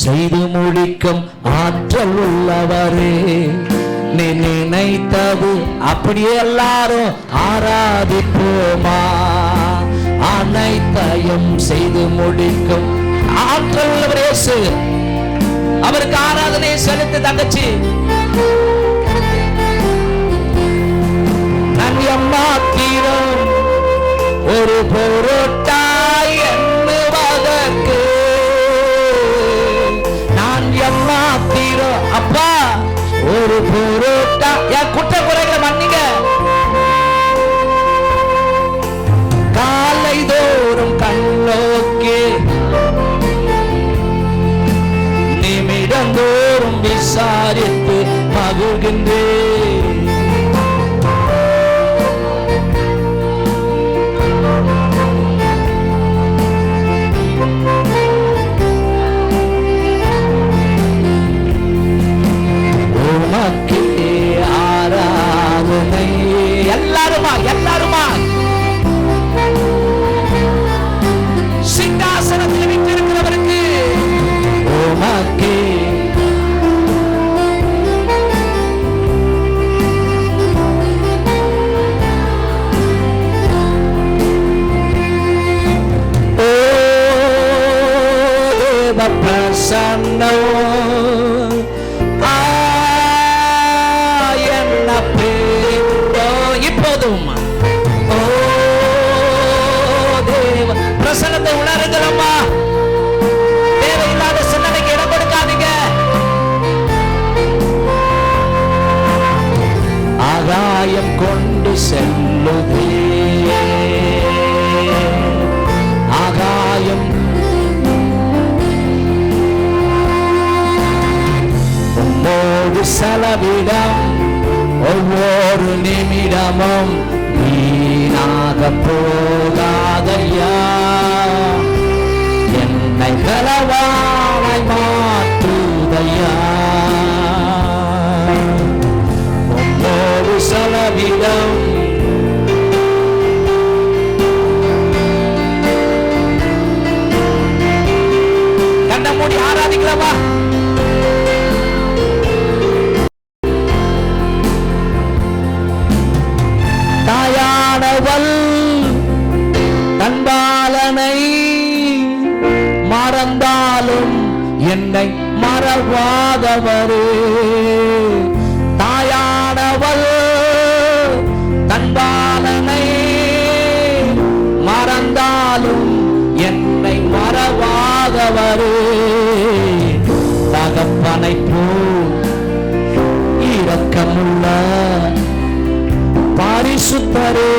செய்து முடிக்கும் ஆற்றல் உள்ளவரே. நீ நினைத்தது அப்படியே எல்லாரும் ஆராதிப்போமா. அனைத்தையும் செய்து முடிக்கும் ஆற்றல் உள்ளவர் இயேசு. அவருக்கு ஆராதனையை செலுத்து தங்கச்சி. நான் எம்மாத்திரம் ஒரு பொருட்டாய் எண்ணுவதற்கு, நான் எம்மாத்திரம் அப்பா ஒரு பொருட்டா. என் குற்ற குறைகளை மன்னிங்க. காலை தோறும் கண்ணோக்கி நிமிடந்தோறும் விசாரித்து மகிழ்கின்றேன். உமக்கே ஆராதனை. எல்லாருமா எல்லாருமா சிங்காசனத்தில் விட்டிருக்கிறவருக்கு உமக்கே. ஓ தேவ பிரசன்னம் இப்போதும். ஓ தேவ பிரசன்னத்தை உணருங்களம்மா. தேவையில்லாத சிந்தனைக்கு இடம் கொடுக்காதீங்க. ஆகாயம் கொண்டு செல்லுதே, ஆகாயம் உம்மோடு செலவிடம் ஒவ்வொரு நிமிடமும் வீணாக போகாதையா. என்னை பலவானாய் மாற்றுதையா. ஒவ்வொரு செலவிடம் கண்ண மூடி ஆராதிக்கலாமா. தாயானவள் தன்பாலனை மறந்தாலும் என்னை மறவாதவரே. தாயானவள் தன்பாலனை மறந்தாலும் என்னை மறவாதவரே. தகப்பனை போல் இரக்கமுள்ள பரிசுத்தரே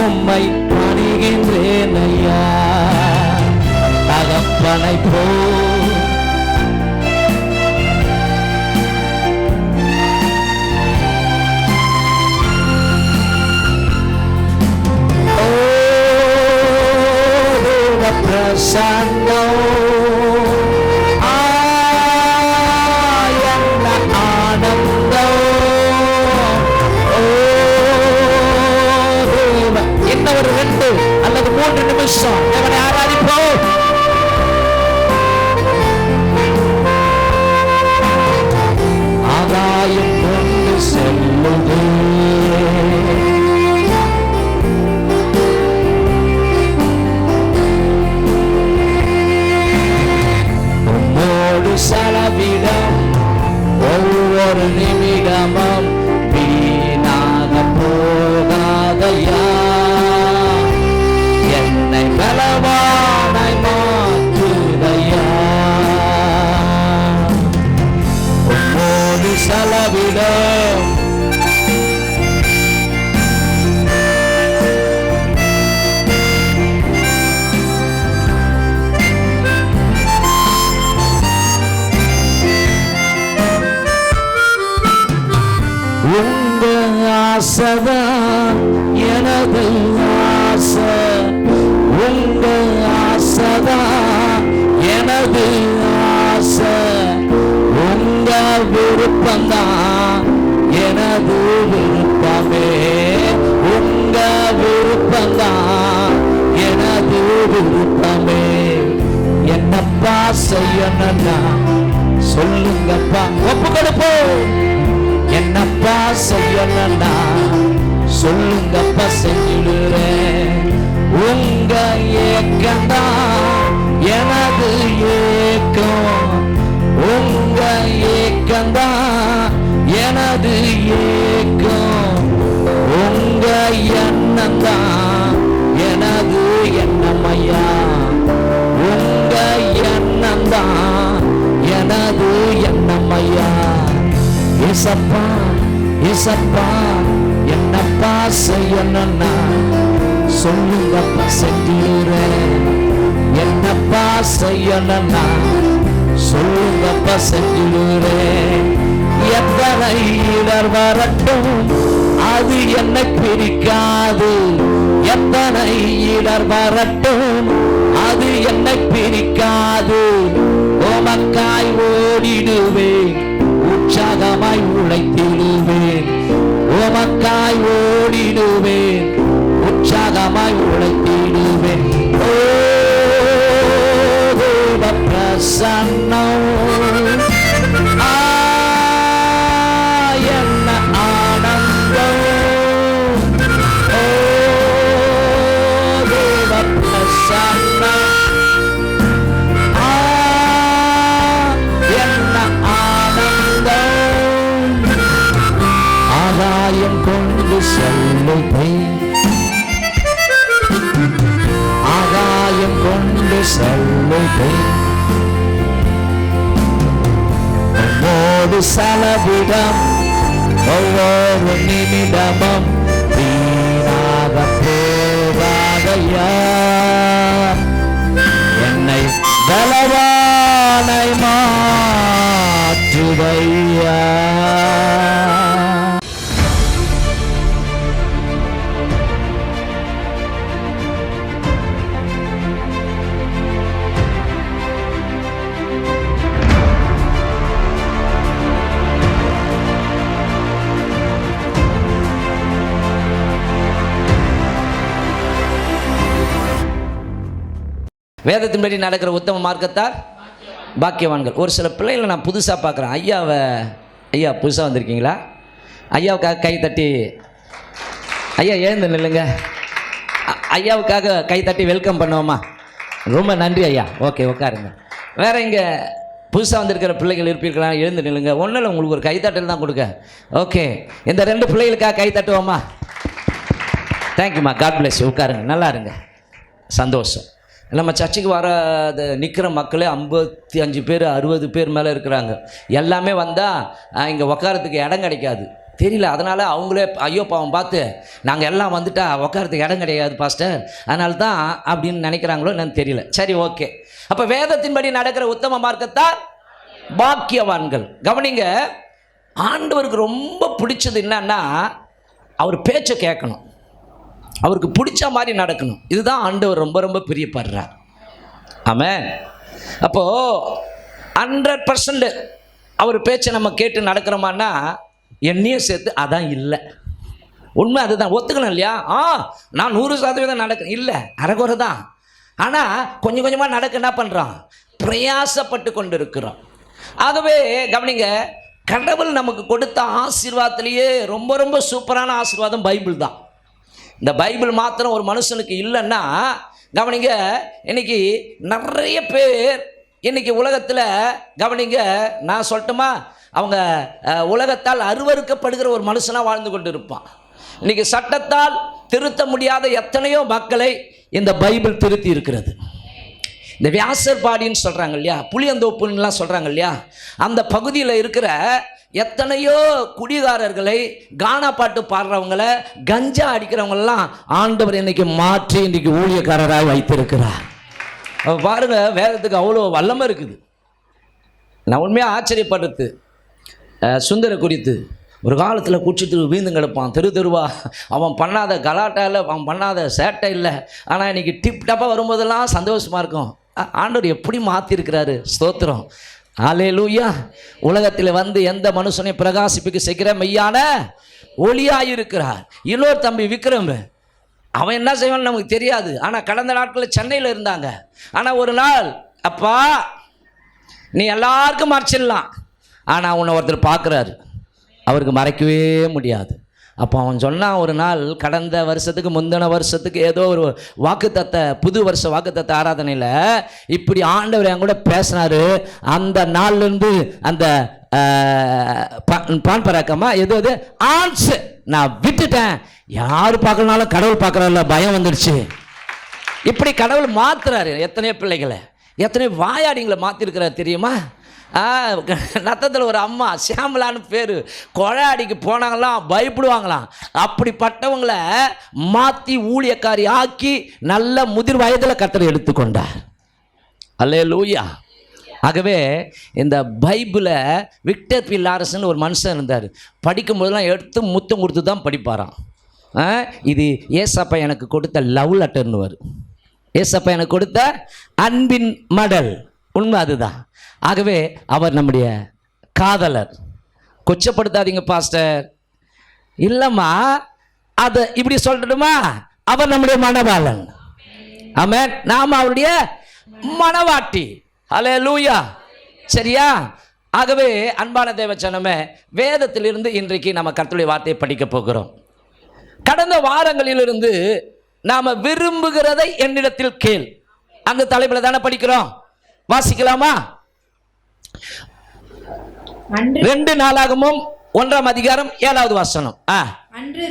உம்மை பணிகின்றேன் ஐயா. தகப்பனை போல் ஓ தேவ பிரசன்னம் ஒரு 2 அல்லது 3 நிமிஷம் தேவனை ஆராதிப்போம். ஆகாயம் கொண்டு செல்லுது, உம்மோடு செலவிடம் ஒவ்வொரு நிமிடமும் வீணாக போகாதையா. என்னை பலவானாய் மாற்றுதையா. உம்மோடு செலவிடம் உங்க ஆசைதான் எனது ஆசை. உங்க ஆசைதான் எனது ஆசை. உங்க விருப்பம்தான் எனது விருப்பமே. உங்க விருப்பம்தான் எனது விருப்பமே. என்னப்பா செய்யணும்னா சொல்லுங்கப்பா. ஒப்பு கொடுப்போம். என்னப்பா செய்யணும்னா சொல்லுங்கப்பா, செஞ்சிடுறேன். உங்க ஏக்கம்தான் எனது ஏக்கம், உங்க ஏக்கம்தான் எனது ஏக்கம், உங்க எண்ணம்தான் எனது எண்ணமையா, உங்க எண்ணம்தான் எனது எண்ணமையா. ஏசப்பா ஏசப்பா, என்னப்பா செய்யணும்னா சொல்லுங்கப்பா, செஞ்சிடுறேன். என்னப்பா செய்யணும்னா சொல்லுங்கப்பா, செஞ்சிடுறேன். எத்தனை இடர் வரட்டும் அது என்னை பிரிக்காது, எத்தனை இடர் வரட்டும் அது என்னை பிரிக்காது. உமக்காய் ஓடிடுவேன், உற்சாகமாய் உழைத்திடுவேன். உமக்காய் ஓடிடுவேன், உற்சாகமாய் உழைத்திடுவேன். ஓ தேவ பிரசன்னம், என்ன ஆனந்தம். ஓ தேவ பிரசன்னம், என்ன ஆனந்தம். ஆதாயம் கொண்டு செல்லுவேன், ஆதாயம் கொண்டு செல்லுவேன். ஒவ்வொரு செலவிடம் ஒவ்வொரு நிமிடமும் வீணாக போகாதையா, என்னை பலவானை மாற்றுதையா. வேதத்தின்படி நடக்கிற உத்தம மார்க்கத்தார் பாக்கியவான்கள். ஒரு சில பிள்ளைகளை நான் புதுசாக பார்க்குறேன். ஐயா புதுசாக வந்திருக்கீங்களா? ஐயாவுக்காக கை தட்டி, ஐயா எழுந்து நில்லுங்க. ஐயாவுக்காக கை தட்டி வெல்கம் பண்ணுவோமா? ரொம்ப நன்றி ஐயா. ஓகே, உட்காருங்க. வேறு இங்கே புதுசாக வந்திருக்கிற பிள்ளைகள் இருப்பீர்களா? எழுந்து நில்லுங்க. ஒன்றும் இல்லை, உங்களுக்கு ஒரு கைத்தட்டல் தான் கொடுக்க. ஓகே, இந்த 2 பிள்ளைகளுக்காக கை தட்டுவோமா? தேங்க்யூம்மா, காட் பிளஸ். உட்காருங்க, நல்லா இருங்க. சந்தோஷம். நம்ம சர்ச்சுக்கு வர நிற்கிற மக்களே 55 பேர் 60 பேர் மேலே இருக்கிறாங்க. எல்லாமே வந்தால் இங்கே உக்காரத்துக்கு இடம் கிடைக்காது, தெரியல. அதனால் அவங்களே ஐயோ பாவம் பார்த்து நாங்கள் எல்லாம் வந்துட்டா உக்காரத்துக்கு இடம் கிடையாது பாஸ்டர், அதனால தான் அப்படின்னு நினைக்கிறாங்களோ என்னன்னு தெரியல. சரி, ஓகே. அப்போ வேதத்தின்படி நடக்கிற உத்தம மார்க்கத்தார் பாக்கியவான்கள். கவனிங்க, ஆண்டவருக்கு ரொம்ப பிடிச்சது என்னன்னா அவர் பேச்சை கேட்கணும், அவருக்கு பிடிச்ச மாதிரி நடக்கணும். இதுதான் ஆண்டவர் ரொம்ப ரொம்ப பிரியப்படுறார். ஆமென். அப்போது 100% அவர் பேச்சை நம்ம கேட்டு நடக்கிறோமான்னா என்னையும் சேர்த்து அதான் இல்லை. உண்மை அதுதான், ஒத்துக்கணும் இல்லையா? நான் 100% நடக்கிறேன் இல்லை, அரைகுறை தான். ஆனால் கொஞ்சம் கொஞ்சமாக நடக்க என்ன பண்ணுறோம்? பிரயாசப்பட்டு கொண்டு இருக்கிறோம். ஆகவே கவனிங்க, கடவுள் நமக்கு கொடுத்த ஆசீர்வாதத்திலேயே ரொம்ப ரொம்ப சூப்பரான ஆசீர்வாதம் பைபிள் தான். இந்த பைபிள் மாத்திரம் ஒரு மனுஷனுக்கு இல்லைன்னா கவனிங்க, இன்னைக்கு நிறைய பேர் இன்னைக்கு உலகத்தில் கவனிங்க, நான் சொல்லட்டுமா, அவங்க உலகத்தால் அருவருக்கப்படுகிற ஒரு மனுஷனாக வாழ்ந்து கொண்டு இருப்பான். இன்னைக்கு சட்டத்தால் திருத்த முடியாத எத்தனையோ மக்களை இந்த பைபிள் திருத்தி இருக்கிறது. இந்த வியாசர்பாடின்னு சொல்கிறாங்க இல்லையா, புளியந்தோப்புன்னெலாம் சொல்கிறாங்க இல்லையா, அந்த பகுதியில் இருக்கிற எத்தனையோ குடிகாரர்களை, கானா பாட்டு பாடுறவங்களை, கஞ்சா அடிக்கிறவங்களெல்லாம் ஆண்டவர் இன்னைக்கு மாற்றி இன்றைக்கி ஊழியக்காரராக வைத்திருக்கிறார். பாருங்க, வேதத்துக்கு அவ்வளோ வல்லமை இருக்குது. நான் உண்மையாக ஆச்சரியப்படுறது, சுந்தர குறித்து ஒரு காலத்தில் குடிச்சிட்டு வீழ்ந்து கிடப்பான் தெருவா. அவன் பண்ணாத கலாட்டாவில், அவன் பண்ணாத சேட்டை இல்லை. ஆனால் இன்றைக்கி டிப் டப்பாக வரும்போதெல்லாம் சந்தோஷமாக இருக்கும். ஆண்டவர் எப்படி மாற்றிருக்கிறாரு, ஸ்தோத்திரம், அல்லேலூயா. உலகத்தில் வந்து எந்த மனுஷனையும் பிரகாசிப்புக்கு செய்கிற மெய்யான ஒளியாயிருக்கிறார். இன்னொரு தம்பி விக்ரம், அவன் என்ன செய்வான்னு நமக்கு தெரியாது. ஆனால் கடந்த நாட்களில் சென்னையில் இருந்தாங்க. ஆனால் ஒரு நாள், அப்பா நீ எல்லாருக்கும் மறைச்சிடலாம், ஆனால் உன்னை ஒருத்தர் பார்க்குறாரு, அவருக்கு மறைக்கவே முடியாது. அப்போ அவன் சொன்னான், ஒரு நாள் கடந்த வருஷத்துக்கு முந்தின வருஷத்துக்கு ஏதோ ஒரு வாக்குத்தத்த புது வருஷ வாக்குத்தத்த ஆராதனையில் இப்படி ஆண்டவர் என் கூட பேசினாரு. அந்த நாள்லேருந்து அந்த பான் பராக்கமா ஏதோ இது ஆன்ஸ் நான் விட்டுட்டேன். யார் பார்க்கலனாலும் கடவுள் பார்க்குறாருல பயம் வந்துடுச்சு. இப்படி கடவுள் மாத்துறாரு எத்தனையோ பிள்ளைகளை, எத்தனையோ வாயாடிங்களை மாற்றிருக்கிறார் தெரியுமா? நத்தத்தில் ஒரு அம்மா சியாமலான்னு பேர், கொழையாடிக்கு போனாங்களாம், பயப்படுவாங்களாம். அப்படிப்பட்டவங்களை மாற்றி ஊழியக்காரி ஆக்கி நல்ல முதிர் வயதில் கர்த்தர் எடுத்துக்கொண்டார். அல்லேலூயா. ஆகவே இந்த பைபிளை விக்டர் பி லாரஸ்ன்னு ஒரு மனுஷன் இருந்தார். படிக்கும்போதெல்லாம் எடுத்து முத்தம் கொடுத்து தான் படிப்பாராம். இது ஏசப்பா எனக்கு கொடுத்த லவ் லெட்டர்னு வரும். ஏசப்பா எனக்கு கொடுத்த அன்பின் மடல். உண்மை அதுதான். ஆகவே அவர் நம்முடைய காதலர். கொச்சப்படுத்தாதீங்க பாஸ்டர். இல்லைம்மா, அதை இப்படி சொல்லட்டுமா, அவர் நம்முடைய மணவாளன். ஆமென். நாம் அவருடைய மணவாட்டி. அல்லேலூயா. சரியா? ஆகவே அன்பான தேவச்சனமே, வேதத்திலிருந்து இன்றைக்கு நம்ம கர்த்தருடைய வார்த்தையை படிக்க போகிறோம். கடந்த வாரங்களிலிருந்து நாம் விரும்புகிறதை என்னிடத்தில் கேள், அந்த தலைப்பில் தானே படிக்கிறோம். வாசிக்கலாமா? 2 நாளாகமும் 1ஆம் அதிகாரம் 7வது வசனம். அன்று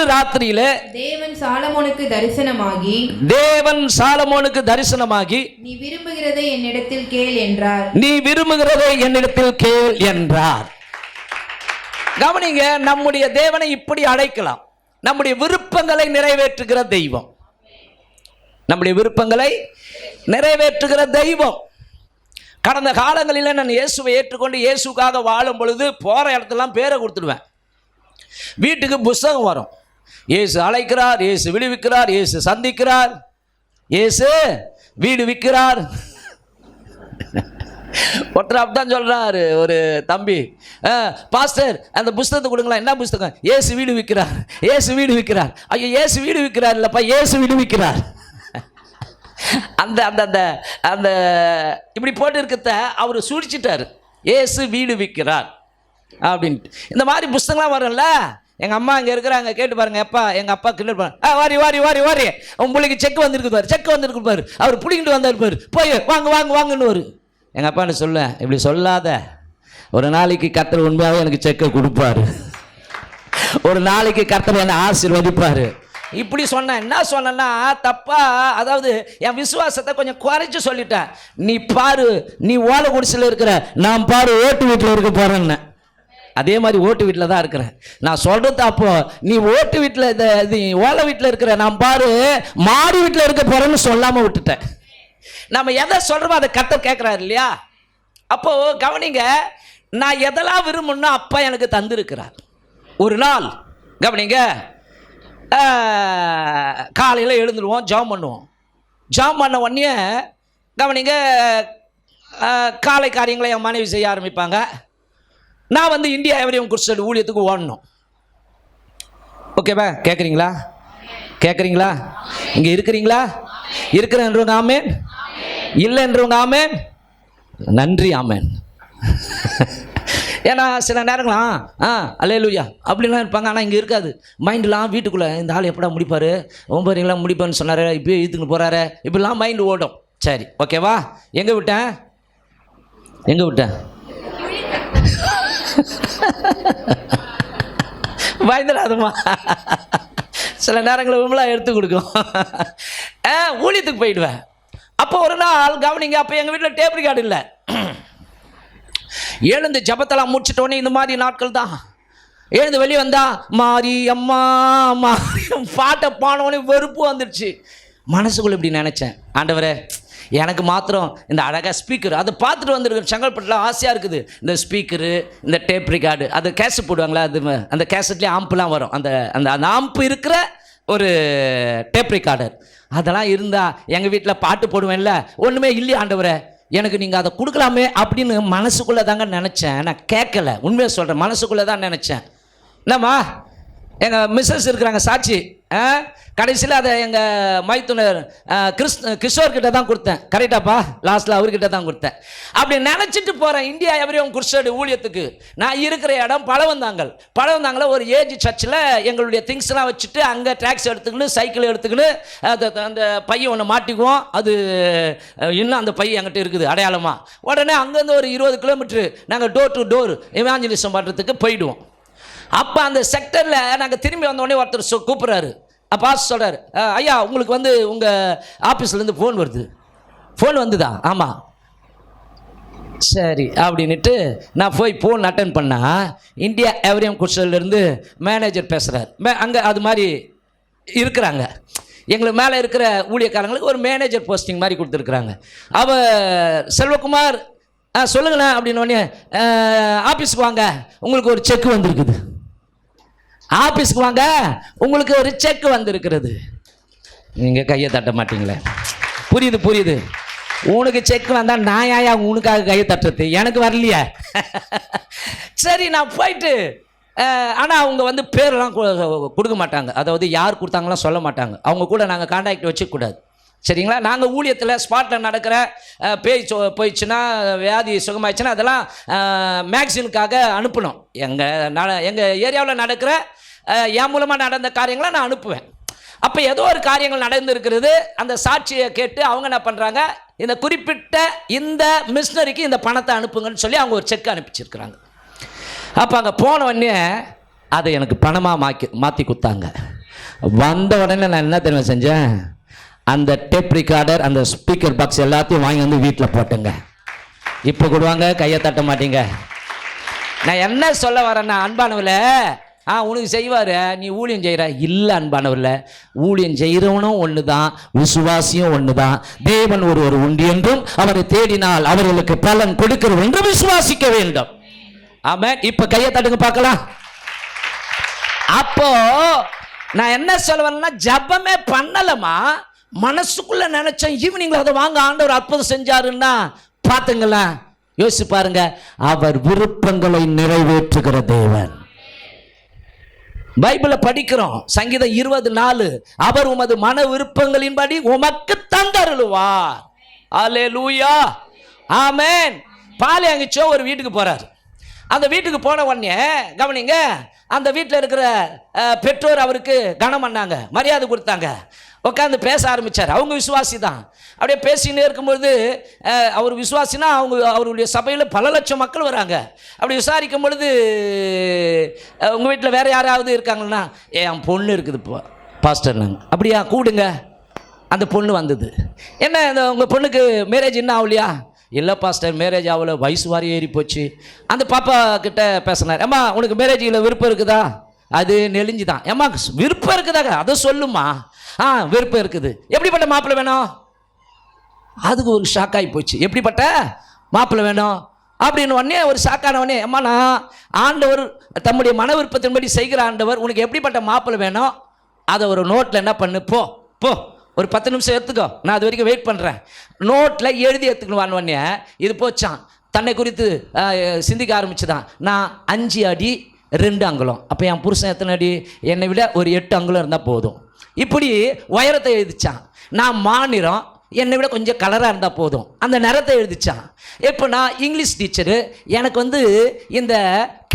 ராத்திரியிலே தேவன் சாலமோனுக்கு தரிசனமாகி நீ விரும்புகிறதை என்னிடத்தில் கேள் என்றார். கவனிங்க, நம்முடைய தேவனை இப்படி அழைக்கலாம், நம்முடைய விருப்பங்களை நிறைவேற்றுகிற தெய்வம். நம்முடைய விருப்பங்களை நிறைவேற்றுகிற தெய்வம். கடந்த காலங்களில் நான் இயேசுவை ஏற்றுக்கொண்டு இயேசுக்காக வாழும் பொழுது போகிற இடத்துலாம் பேரை கொடுத்துடுவேன். வீட்டுக்கு புஸ்தகம் வரும், இயேசு அழைக்கிறார், இயேசு விடுவிக்கிறார், இயேசு சந்திக்கிறார், இயேசு வீடு விற்கிறார். ஒருத்தர் அப்படித்தான் சொல்கிறாரு, ஒரு தம்பி, பாஸ்டர் அந்த புஸ்தகத்தை கொடுங்களா. என்ன புஸ்தகம்? இயேசு வீடு விற்கிறார், இயேசு வீடு விற்கிறார். ஐயோ, இயேசு வீடு விற்கிறார் இல்லைப்பா, இயேசு வீடு விற்கிறார். அந்த அந்த அந்த அந்த இப்படி போட்டு இருக்கிறத அவர் சுழிச்சிட்டார். இயேசு வீடு விற்கிறார் அப்படின்ட்டு. இந்த மாதிரி புஸ்தகம்லாம் வரும்ல. எங்கள் அம்மா இங்கே இருக்கிறாங்க, கேட்டு பாருங்க. எப்பா எங்கள் அப்பா கிண்டல் பண்ண, வாரி வாரி வாரி வாரி உன் பிள்ளைக்கு செக் வந்துருக்கு பாரு, செக் வந்துருக்கு பாரு, அவர் பிடிங்கிட்டு வந்தார் பாரு, போய் வாங்க வாங்க வாங்கன்னு வரும். எங்கள் அப்பான்னு சொல்ல, இப்படி சொல்லாத, ஒரு நாளைக்கு கர்த்தர் உண்மையாகவே எனக்கு செக்கை கொடுப்பாரு, ஒரு நாளைக்கு கர்த்தர் என்னை ஆசீர்வதிப்பாரு. இப்படி சொன்னேன். என்ன சொன்னா தப்பா, அதாவது என் விசுவாசத்தை கொஞ்சம் குறைச்சி சொல்லிட்டேன். நீ பாரு, நீ ஓலை குடிசையில் இருக்கிற, நான் பாரு ஓட்டு வீட்டில் இருக்க போறேன்னு. அதே மாதிரி ஓட்டு வீட்டில் தான் இருக்கிறேன். நான் சொல்றது அப்போ, நீ ஓட்டு வீட்டில் இது ஓலை வீட்டில் இருக்கிற, நான் பாரு மாடி வீட்டில் இருக்க போறேன்னு சொல்லாம விட்டுட்டேன். நம்ம எதை சொல்றோமோ அதை கர்த்தர் கேட்கிறாரு இல்லையா? அப்போ கவனிங்க, நான் எதெல்லாம் விரும்புன்னா அப்பா எனக்கு தந்திருக்கிறார். ஒரு நாள் கவனிங்க, காலையில் எழுந்துருவோம், ஜாம் பண்ணுவோம். ஜாம் பண்ண உடனே கவனிங்க, காலை காரியங்களை என் மனைவி செய்ய ஆரம்பிப்பாங்க. நான் வந்து இந்தியா எவரையும் குருசல் ஊழியத்துக்கு ஓடணும். ஓகேவா? கேட்குறீங்களா? கேட்குறீங்களா? இங்கே இருக்கிறீங்களா? இருக்கிறேன்றவங்க ஆமேன், இல்லைன்றவங்க ஆமேன், நன்றி ஆமேன். ஏன்னா சில நேரங்களாம் அல்லேலூயா அப்படிலாம் இருப்பாங்க, ஆனால் இங்கே இருக்காது. மைண்டெலாம் வீட்டுக்குள்ளே, இந்த ஆள் எப்படா முடிப்பார், 9 முடிப்பான்னு சொன்னார், இப்போயே இழுத்துன்னு போகிறாரு, இப்படிலாம் மைண்டு ஓடும். சரி, ஓகேவா? எங்கே விட்டேன்? பயந்துடாதம்மா, சில நேரங்களில் விமலா எடுத்து கொடுக்கும். ஊழியத்துக்கு போயிடுவேன். அப்போ ஒரு நாள் கவனிங்க, அப்போ எங்கள் வீட்டில் டேப் ரெக்கார்டு இல்லை. எழுந்து ஜபத்தெல்லாம் முடிச்சிட்டோன்னே இந்த மாதிரி நாட்கள் தான். எழுந்து வெளியே வந்தா மாறி அம்மா மாறி பாட்டை பானோடனே வெறுப்பு வந்துடுச்சு. மனசுக்குள்ளே இப்படி நினச்சேன், ஆண்டவரே எனக்கு மாத்திரம் இந்த அழகாக ஸ்பீக்கர் அதை பார்த்துட்டு வந்துருக்கு, செங்கல்பட்டில் ஆசையாக இருக்குது. இந்த ஸ்பீக்கரு, இந்த டேப் ரெக்கார்டு, அது கேசட் போடுவாங்களா, அது அந்த கேசட்லேயே ஆம்புலாம் வரும், அந்த அந்த அந்த ஆம்பு இருக்கிற ஒரு டேப் ரெக்கார்டர், அதெல்லாம் இருந்தால் எங்கள் வீட்டில் பாட்டு போடுவேன்ல. ஒன்றுமே இல்லையா ஆண்டவரே, எனக்கு நீங்கள் அதை கொடுக்கலாமே அப்படின்னு மனசுக்குள்ளே தாங்க நினச்சேன். நான் கேட்கல, உண்மையாக சொல்கிறேன், மனசுக்குள்ளே தான் நினச்சேன். என்னம்மா, எங்கள் மிஸ்ஸஸ் இருக்கிறாங்க சாட்சி, கடைசியில் அதை எங்கள் மைத்துனர் கிஷோர்கிட்ட தான் கொடுத்தேன். கரெக்டாப்பா? லாஸ்ட்டில் அவர்கிட்ட தான் கொடுத்தேன். அப்படி நினச்சிட்டு போகிறேன் இந்தியா எவரியம் குருசேடு ஊழியத்துக்கு. நான் இருக்கிற இடம் பழவந்தாங்கல ஒரு ஏஜ் சர்ச்சில் எங்களுடைய திங்ஸ்லாம் வச்சுட்டு அங்கே டாக்ஸி எடுத்துக்கின்னு சைக்கிள் எடுத்துக்கின்னு அந்த பையன் ஒன்று மாட்டிக்குவோம். அது இன்னும் அந்த பையன் என்கிட்ட இருக்குது அடையாளமாக. உடனே அங்கேருந்து ஒரு 20 கிலோமீட்ரு நாங்கள் டோர் டு டோர் எவாஞ்சலிசம் பண்ணுறதுக்கு போயிடுவோம். அப்போ அந்த செக்டரில் நாங்கள் திரும்பி வந்தோடனே ஒருத்தர் கூப்பிட்றாரு. அப்போ சொல்கிறார், ஐயா உங்களுக்கு வந்து உங்கள் ஆஃபீஸ்லேருந்து ஃபோன் வந்துதா? ஆமாம். சரி அப்படின்ட்டு நான் போய் ஃபோன் அட்டன் பண்ணால் இந்தியா எவரியம் குருசேட்லேருந்து மேனேஜர் பேசுகிறார். அங்கே அது மாதிரி இருக்கிறாங்க. எங்களுக்கு மேலே இருக்கிற ஊழியக்காரங்களுக்கு ஒரு மேனேஜர் போஸ்டிங் மாதிரி கொடுத்துருக்குறாங்க. செல்வகுமார் சொல்லுங்களேன் அப்படின்னோடனே, ஆஃபீஸுக்கு வாங்க உங்களுக்கு ஒரு செக் வந்திருக்குது. ஆஃபீஸுக்கு வாங்க உங்களுக்கு ஒரு செக் வந்திருக்கிறது. நீங்கள் கையை தட்ட மாட்டீங்களே. புரியுது. உனக்கு செக் வந்தால் நான் யாயா உனக்காக கையை தட்டுறது? எனக்கு வரலையே. சரி நான் போயிட்டு, ஆனால் அவங்க வந்து பேரெல்லாம் கொடுக்க மாட்டாங்க. அதாவது யார் கொடுத்தாங்களாம் சொல்ல மாட்டாங்க. அவங்க கூட நாங்கள் கான்டாக்ட் வச்சுக்கூடாது. சரிங்களா? நாங்கள் ஊழியத்தில் ஸ்பாட்டில் நடக்கிற பேய் போயிடுச்சுன்னா, வியாதி சுகமாயிடுச்சுன்னா அதெல்லாம் மேக்சினுக்காக அனுப்பணும். எங்கள் ஏரியாவில் நடக்கிற என் மூலமாக நடந்த காரியங்களை நான் அனுப்புவேன். அப்போ ஏதோ ஒரு காரியங்கள் நடந்துருக்கிறது. அந்த சாட்சியை கேட்டு அவங்க என்ன பண்ணுறாங்க, இந்த குறிப்பிட்ட இந்த மிஷினரிக்கு இந்த பணத்தை அனுப்புங்கன்னு சொல்லி அவங்க ஒரு செக் அனுப்பிச்சிருக்கிறாங்க. அப்போ அங்கே போன உடனே அதை எனக்கு பணமாக மாற்றி கொடுத்தாங்க. வந்த உடனே நான் என்ன தெரியுமா செஞ்சேன், அந்த டேப் ரிகார்டர் அந்த ஸ்பீக்கர் பாக்ஸ் எல்லாத்தையும் வாங்கி வந்து வீட்டில் போட்டுங்க. இப்போ கொடுவாங்க, கையை தட்ட மாட்டீங்க. நான் என்ன சொல்ல வரேன்னா, அன்பானவில் உனக்கு செய்வார், நீ ஊழியம் செய்கிற. இல்லை அன்பானவில், ஊழியம் செய்கிறவனும் ஒன்று தான், விசுவாசியும் ஒன்று தான். தேவன் ஒருவர் உண்டு என்றும் அவரை தேடினால் அவர்களுக்கு பலன் கொடுக்கிறவர் என்று விசுவாசிக்க வேண்டும். ஆமென். இப்போ கையை தட்டுங்க பார்க்கலாம். அப்போ நான் என்ன சொல்ல வரேன்னா, ஜபமே பண்ணலமா, மனசுக்குள்ள நினைச்சேன் ஈவினிங்ல அதை வாங்க ஆண்டவர் அற்புதம் செஞ்சாருன்னா பார்த்துங்களேன். யோசிச்சு பாருங்க, அவர் விருப்பங்களை நிறைவேற்றுகிற தேவன். பைபிளை படிக்கிறோம், சங்கீதம் 20:4, அவர் உமது மன விருப்பங்களின்படி உமக்கு தந்தருளுவார். அல்லேலூயா, ஆமென். பாலியங்கிச்சோ ஒரு வீட்டுக்கு போறாரு. அந்த வீட்டுக்கு போன உடனே கவனிங்க, அந்த வீட்டில் இருக்கிற பெற்றோர் அவருக்கு கனம் பண்ணாங்க, மரியாதை கொடுத்தாங்க. உட்காந்து பேச ஆரம்பித்தார். அவங்க விசுவாசி தான். அப்படியே பேசினே இருக்கும்பொழுது, அவர் விசுவாசினா அவருடைய சபையில் பல லட்சம் மக்கள் வராங்க. அப்படி விசாரிக்கும் பொழுது, உங்கள் வீட்டில் வேறு யாராவது இருக்காங்கன்னா, என் பொண்ணு இருக்குது பாஸ்டர். நாங்கள் அப்படியா, கூடுங்க. அந்த பொண்ணு வந்தது. என்ன உங்கள் பொண்ணுக்கு மேரேஜ் இன்னும் ஆகலையா? இல்லை பாஸ்டர், மேரேஜ் ஆகல, வயசு வாரி ஏறி போச்சு. அந்த பாப்பா கிட்ட பேசினார். ஏம்மா உனக்கு மேரேஜில் விருப்பம் இருக்குதா? அது நெளிஞ்சு தான். ஏம்மா விருப்பம் இருக்குதாங்க, அதை சொல்லுமா. விருப்பம் இருக்குது. எப்படிப்பட்ட மாப்பிள்ளை வேணும்? அதுக்கு ஒரு ஷாக்காகி போச்சு. எப்படிப்பட்ட மாப்பிள்ளை வேணும் அப்படின்னு உடனே ஒரு ஷாக்கான உடனே, அம்மா நான் ஆண்டவர் தம்முடைய மன விருப்பத்தின்படி செய்கிற ஆண்டவர், உனக்கு எப்படிப்பட்ட மாப்பிள்ளை வேணும் அதை ஒரு நோட்டில் என்ன பண்ணு, போ ஒரு 10 நிமிஷம் எடுத்துக்கோ, நான் அது வரைக்கும் வெயிட் பண்ணுறேன். நோட்டில் எழுதி எடுத்துக்கணும். உடனே இது போச்சான், தன்னை குறித்து சிந்திக்க ஆரம்பிச்சுதான். நான் 5 அடி 2 அங்குலம். அப்போ என் புருஷன் எத்தனை அடி? என்னை விட ஒரு 8 அங்குலம் இருந்தால் போதும். இப்படி உயரத்தை எழுதிச்சான். நான் மாநிறம், என்னை விட கொஞ்சம் கலராக இருந்தால் போதும், அந்த நிறத்தை எழுதிச்சான். இப்போ நான் இங்கிலீஷ் டீச்சரு, எனக்கு வந்து இந்த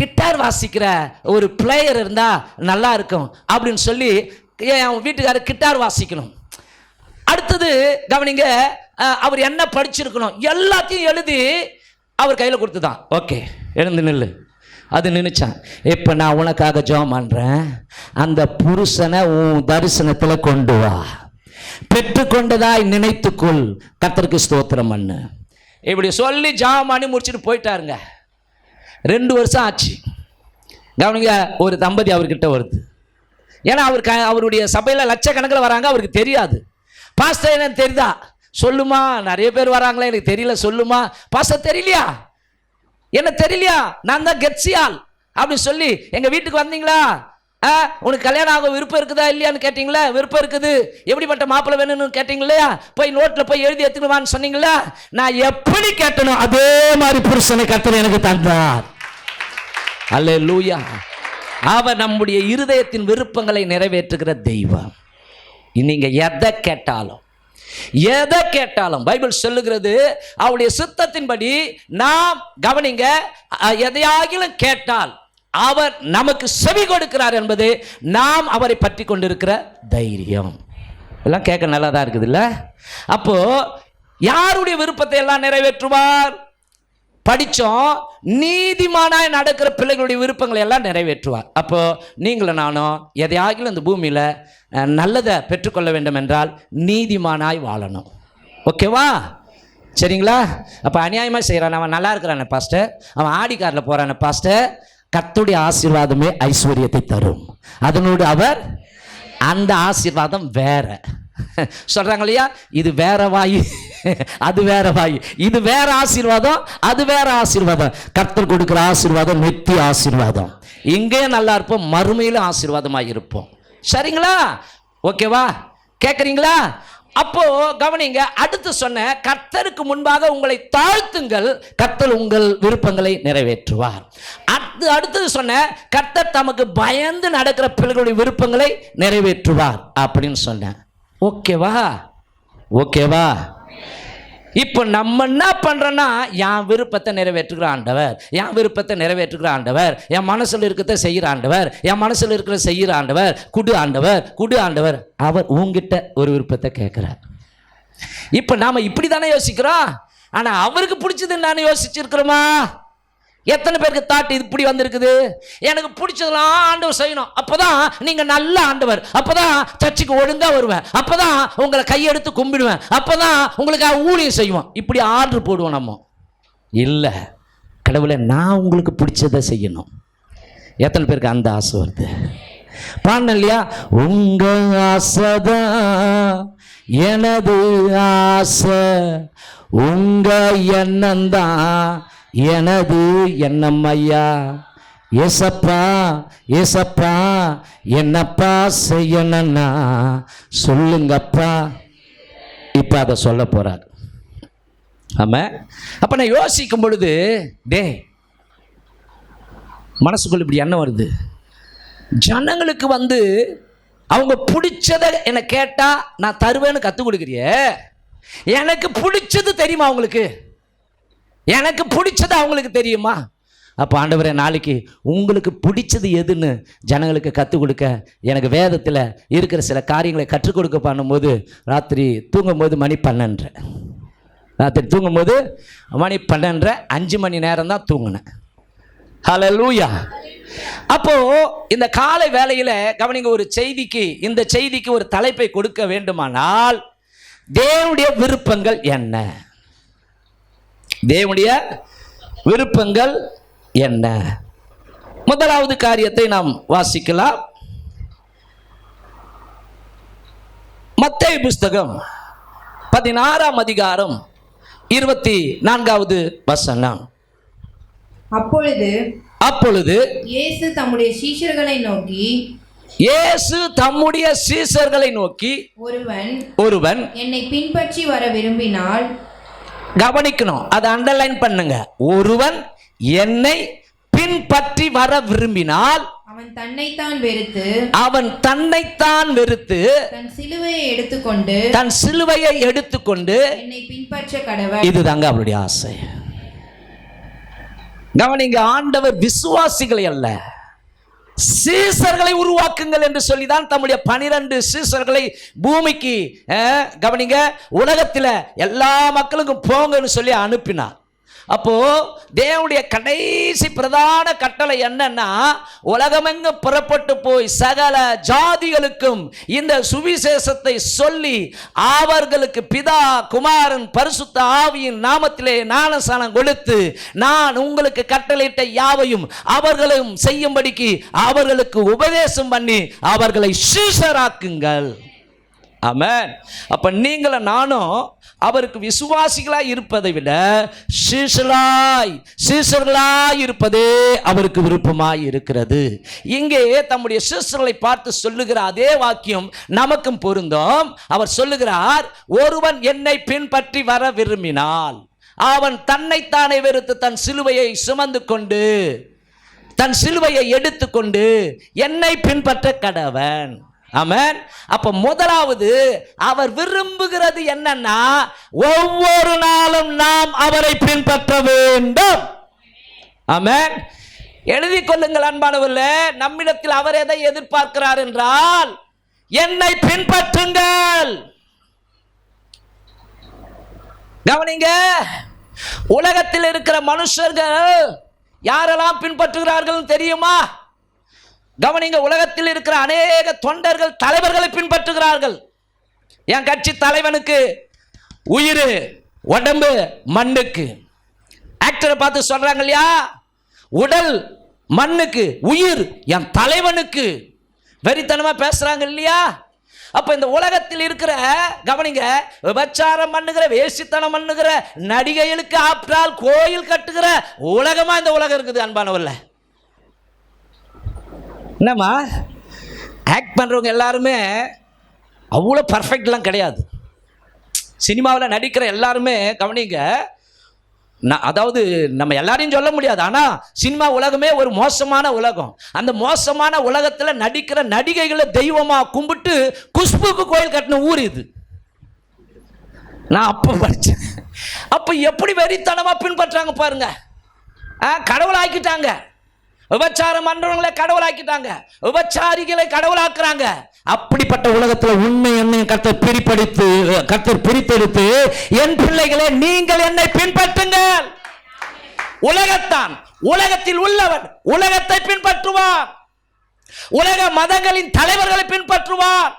கிட்டார் வாசிக்கிற ஒரு பிளேயர் இருந்தால் நல்லா இருக்கும் அப்படின்னு சொல்லி என் வீட்டுக்காரர் கிட்டார் வாசிக்கணும். அடுத்தது கவனிங்க, அவர் என்ன படிச்சிருக்கணும் எல்லாத்தையும் எழுதி அவர் கையில் கொடுத்துதான். ஓகே, எழுந்து நில்லு. அது நினைச்சான். இப்போ நான் உனக்காக ஜெபம் பண்ணுறேன், அந்த புருஷனை உன் தரிசனத்தில் கொண்டு வா, பெற்றுக்கொண்டதாய் நினைத்துக்கொள், கர்த்தருக்கு ஸ்தோத்திரம் பண்ணு. இப்படி சொல்லி ஜெபம் பண்ணி முடிச்சுட்டு போயிட்டாருங்க. 2 வருஷம் ஆச்சு. கவனிங்க, ஒரு தம்பதி அவர்கிட்ட வருது. ஏன்னா அவருடைய சபையில் லட்சக்கணக்கில் வராங்க. அவருக்கு தெரியாது. பாஸ்டர் என்னன்னு தெரியுதா? சொல்லுமா, நிறைய பேர் வராங்களே, எனக்கு தெரியல, சொல்லுமா. பாஸ்டர் தெரியலையா? என்ன தெரியலையா? நான் தான் கெட்சியால் அப்படின்னு சொல்லி எங்கள் வீட்டுக்கு வந்தீங்களா? உனக்கு கல்யாணம் ஆக விருப்பம் இருக்குதா இல்லையான்னு கேட்டிங்களா? விருப்பம் இருக்குது. எப்படிப்பட்ட மாப்பிள்ளை வேணும்னு கேட்டிங்களா? போய் நோட்டில் போய் எழுதி எடுத்துக்கணுமான்னு சொன்னீங்களா? நான் எப்படி கேட்டனோ அதே மாதிரி புருஷனை கர்த்தர் எனக்கு தந்தார். அல்லேலூயா. அவர் நம்முடைய இருதயத்தின் விருப்பங்களை நிறைவேற்றுகிற தெய்வம். நீங்க எதை கேட்டாலும் பைபிள் சொல்லுகிறது, அவருடைய சித்தத்தின்படி நாம் கவனிங்க, எதையாகிலும் கேட்டால் அவர் நமக்கு செவி கொடுக்கிறார் என்பது நாம் அவரை பற்றி கொண்டிருக்கிற தைரியம். எல்லாம் கேட்க நல்லா தான் இருக்குது இல்ல? அப்போ யாருடைய விருப்பத்தை எல்லாம் நிறைவேற்றுவார்? படித்தோம், நீதிமானாய் நடக்கிற பிள்ளைகளுடைய விருப்பங்களை எல்லாம் நிறைவேற்றுவார். அப்போ நீங்களும் நானும் எதையாகிலும் இந்த பூமியில் நல்லதை பெற்றுக்கொள்ள வேண்டும் என்றால் நீதிமானாய் வாழணும். ஓகேவா? சரிங்களா? அப்போ அநியாயமாக செய்கிறான், அவன் நல்லா இருக்கிறான பாஸ்டர், அவன் ஆடி காரில் போகிறான பாஸ்டர், கர்த்தருடைய ஆசீர்வாதமே ஐஸ்வர்யத்தை தரும். அதனோடு அவர் அந்த ஆசீர்வாதம் வேற சொல்றாங்க இல்லையா? இது வேற வாயு, அது வேற வாயு, இது வேற ஆசீர்வாதம், அது வேற ஆசீர்வாதம். கர்த்தர் கொடுக்கிற ஆசீர்வாதம் நித்திய ஆசீர்வாதம். இங்கே நல்லா இருப்போம், மறுமையிலும் ஆசீர்வாதமாக இருப்போம். சரிங்களா? ஓகேவா? கேட்குறீங்களா? அப்போ கவனிங்க, அடுத்து சொன்ன கர்த்தருக்கு முன்பாக உங்களை தாழ்த்துங்கள், கர்த்தர் உங்கள் விருப்பங்களை நிறைவேற்றுவார். அடுத்தது சொன்ன கர்த்தர் தமக்கு பயந்து நடக்கிற பிள்ளைகளுடைய விருப்பங்களை நிறைவேற்றுவார் அப்படின்னு சொன்னேன். ஓகேவா? இப்போ நம்ம என்ன பண்றோம்னா, என் விருப்பத்தை நிறைவேற்றுகிற ஆண்டவர், என் விருப்பத்தை நிறைவேற்றுகிற ஆண்டவர், என் மனசில் இருக்கிறத செய்கிற ஆண்டவர், என் மனசில் இருக்கிற செய்கிற ஆண்டவர், குடு ஆண்டவர். அவர் உங்ககிட்ட ஒரு விருப்பத்தை கேட்கிறார். இப்போ நாம இப்படி தானே யோசிக்கிறோம். ஆனால் அவருக்கு பிடிச்சது நான் யோசிச்சிருக்கிறோமா? எத்தனை பேருக்கு தாட் இப்படி வந்திருக்குது? எனக்கு பிடிச்சதெல்லாம் ஆண்டவர் செய்யணும், அப்போதான் நீங்கள் நல்ல ஆண்டவர், அப்போதான் சர்ச்சுக்கு ஒழுங்காக வருவேன், அப்போதான் உங்களை கையெடுத்து கும்பிடுவேன், அப்போதான் உங்களுக்கு ஊழியம் செய்வோம். இப்படி ஆர்டர் போடுவோம் நம்ம. இல்லை, கடவுளை நான் உங்களுக்கு பிடிச்சதை செய்யணும். எத்தனை பேருக்கு அந்த ஆசை வருது? பாருங்க இல்லையா? உங்க ஆசைதான் எனது ஆசை, உங்க எண்ணம்தான் எனது எண்ணம் ஐயா. ஏசப்பா என்னப்பா செய்யணும்னா சொல்லுங்கப்பா. இப்போ அதை சொல்ல போறார். ஆமா, அப்போ நான் யோசிக்கும் பொழுது மனசுக்குள்ள இப்படி என்ன வருது? ஜனங்களுக்கு அவங்க பிடிச்சதை என்னை கேட்டால் நான் தருவேன்னு கற்றுக் கொடுக்குறிய. எனக்கு பிடிச்சது தெரியுமா அவங்களுக்கு? எனக்கு பிடிச்சது அவங்களுக்கு தெரியுமா? அப்போ ஆண்டவரே, நாளைக்கு உங்களுக்கு பிடிச்சது எதுன்னு ஜனங்களுக்கு கற்றுக் கொடுக்க எனக்கு வேதத்தில் இருக்கிற சில காரியங்களை கற்றுக் கொடுக்க பண்ணும்போது ராத்திரி தூங்கும்போது மணி 12, ராத்திரி தூங்கும்போது மணி 12, 5 மணி நேரம் தான் தூங்கினேன். ஹல்லேலூயா. அப்போ இந்த காலை வேளையில் கவனிங்க, ஒரு செய்திக்கு, இந்த செய்திக்கு ஒரு தலைப்பை கொடுக்க வேண்டுமானால் தேவனுடைய விருப்பங்கள் என்ன? தேவனுடைய விருப்பங்கள் என்ன? முதலாவது காரியத்தை நாம் வாசிக்கலாம். மத்தேயு புஸ்தகம் 16ஆம் அதிகாரம் 24வது வசனம். அப்பொழுது இயேசு தம்முடைய சீஷர்களை நோக்கி ஒருவன் என்னை பின்பற்றி வர விரும்பினால், கவனிக்கணும், அதை அண்டர்லைன் பண்ணுங்க. ஒருவன் என்னை பின்பற்றி வர விரும்பினால் அவன் தன்னைத்தான் வெறுத்து தன் சிலுவையை எடுத்துக்கொண்டு என்னை பின்பற்ற கடவன். இதுதாங்க அவருடைய ஆசை. கவனிங்க, ஆண்டவர் விசுவாசிகளை அல்ல, சீசர்களை உருவாக்குங்கள் என்று சொல்லிதான் தம்முடைய 12 சீசர்களை பூமிக்கு, கவனிங்க, உலகத்தில் எல்லா மக்களுக்கும் போங்கன்னு சொல்லி அனுப்பினார். அப்போ தேவனுடைய கடைசி பிரதான கட்டளை என்னன்னா, உலகமெங்கும் புறப்பட்டு போய் சகல ஜாதிகளுக்கும் இந்த சுவிசேஷத்தை சொல்லி அவர்களுக்கு பிதா குமாரன் பரிசுத்த ஆவியின் நாமத்திலே ஞானஸ்நானம் கொடுத்து நான் உங்களுக்கு கட்டளையிட்ட யாவையும் அவர்களும் செய்யும்படிக்கு அவர்களுக்கு உபதேசம் பண்ணி அவர்களை சீஷராக்குங்கள். ஆமென். அப்ப நீங்களும் நானும் அவருக்கு விசுவாசிகளாய் இருப்பதை விட சீஷர்களாய் இருப்பதே அவருக்கு விருப்பமாய் இருக்கிறது. இங்கே தம்முடைய சீஷர்களை பார்த்து சொல்லுகிற அதே வாக்கியம் நமக்கும் பொருந்தும். அவர் சொல்லுகிறார், ஒருவன் என்னை பின்பற்றி வர விரும்பினால் அவன் தன்னைத்தானே வெறுத்து தன் சிலுவையை சுமந்து கொண்டு தன் சிலுவையை எடுத்துக்கொண்டு என்னை பின்பற்ற கடவன். ஆமென். அப்ப முதலாவது அவர் விரும்புகிறது என்னன்னா, ஒவ்வொரு நாளும் நாம் அவரை பின்பற்ற வேண்டும். ஆமென். எழுதி கொள்ளுங்கள் அன்பானவர்களே, நம்மிடத்தில் அவர் எதை எதிர்பார்க்கிறார் என்றால், என்னை பின்பற்றுங்கள். கவனிங்க, உலகத்தில் இருக்கிற மனுஷர்கள் யாரெல்லாம் பின்பற்றுகிறார்கள் தெரியுமா? கவனிங்க, உலகத்தில் இருக்கிற அநேக தொண்டர்கள் தலைவர்களை பின்பற்றுகிறார்கள். என் கட்சி தலைவனுக்கு உயிர், உடம்பு மண்ணுக்கு. ஆக்டரை பார்த்து சொல்றாங்க இல்லையா, உடல் மண்ணுக்கு, உயிர் என் தலைவனுக்கு. வெறித்தனமா பேசுறாங்க இல்லையா? அப்ப இந்த உலகத்தில் இருக்கிற, கவனிங்க, விபச்சாரம் பண்ணுகிற, வேசித்தனம் பண்ணுகிற நடிகைகளுக்கு ஆப்டால் கோயில் கட்டுகிற உலகமா இந்த உலகம் இருக்குது அன்பானவல்ல. என்னம்மா, ஆக்ட் பண்ணுறவங்க எல்லாருமே அவ்வளோ பர்ஃபெக்ட்லாம் கிடையாது. சினிமாவில் நடிக்கிற எல்லாருமே கவனிங்க, அதாவது நம்ம எல்லாரையும் சொல்ல முடியாது, ஆனால் சினிமா உலகமே ஒரு மோசமான உலகம். அந்த மோசமான உலகத்தில் நடிக்கிற நடிகைகளை தெய்வமாக கும்பிட்டு குஷ்புக்கு கோயில் கட்டின ஊர் இது. நான் அப்போ படித்தேன். அப்போ எப்படி வெறித்தனமாக பின்பற்றாங்க பாருங்க. கடவுள் ஆக்கிட்டாங்க. விபச்சாரம் பண்றவங்களை கடவுளாக்கிட்டாங்க, விபச்சாரிகளை கடவுளாக்குறாங்க. அப்படிப்பட்ட உலகத்தில் உண்மை என்னை கர்த்தர் பிரித்தெடுத்து, என் பிள்ளைகளே நீங்கள் என்னை பின்பற்றுங்கள். உலகத்தான், உலகத்தில் உள்ளவன் உலகத்தை பின்பற்றுவான், உலக மதங்களின் தலைவர்களை பின்பற்றுவான்,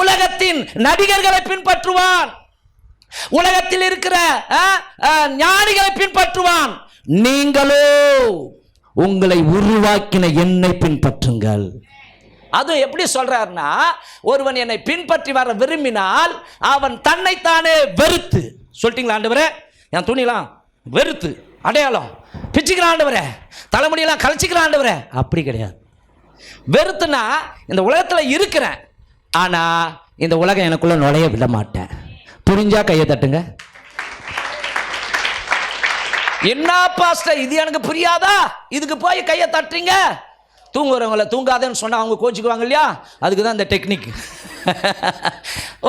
உலகத்தின் நடிகர்களை பின்பற்றுவான், உலகத்தில் இருக்கிற ஞானிகளை பின்பற்றுவான். நீங்களோ உங்களை உருவாக்கின என்னை பின்பற்றுங்கள். அது எப்படி சொல்றாருன்னா, ஒருவன் என்னை பின்பற்றி வர விரும்பினால் அவன் தன்னைத்தானே வெறுத்து, சொல்லிட்டீங்களா ஆண்டவரே, என் துணிலாம் வெறுத்து அடையாளம் பிச்சுக்கிறான் ஆண்டவரே, தலைமுடியெல்லாம் கழிச்சிக்கிறான் ஆண்டவரே. அப்படி கிடையாது. வெறுத்துனா இந்த உலகத்தில் இருக்கிறேன், ஆனா இந்த உலகம் எனக்குள்ள நுழைய விட மாட்டேன். புரிஞ்சா கையை தட்டுங்க. என்ன பாஸ்டர் இது எனக்கு புரியாதா, இதுக்கு போய் கையை தட்டுறீங்க? தூங்குறவங்கள தூங்காதேன்னு சொன்னா அவங்க கோச்சுக்குவாங்க இல்லையா, அதுக்கு தான் இந்த டெக்னிக்.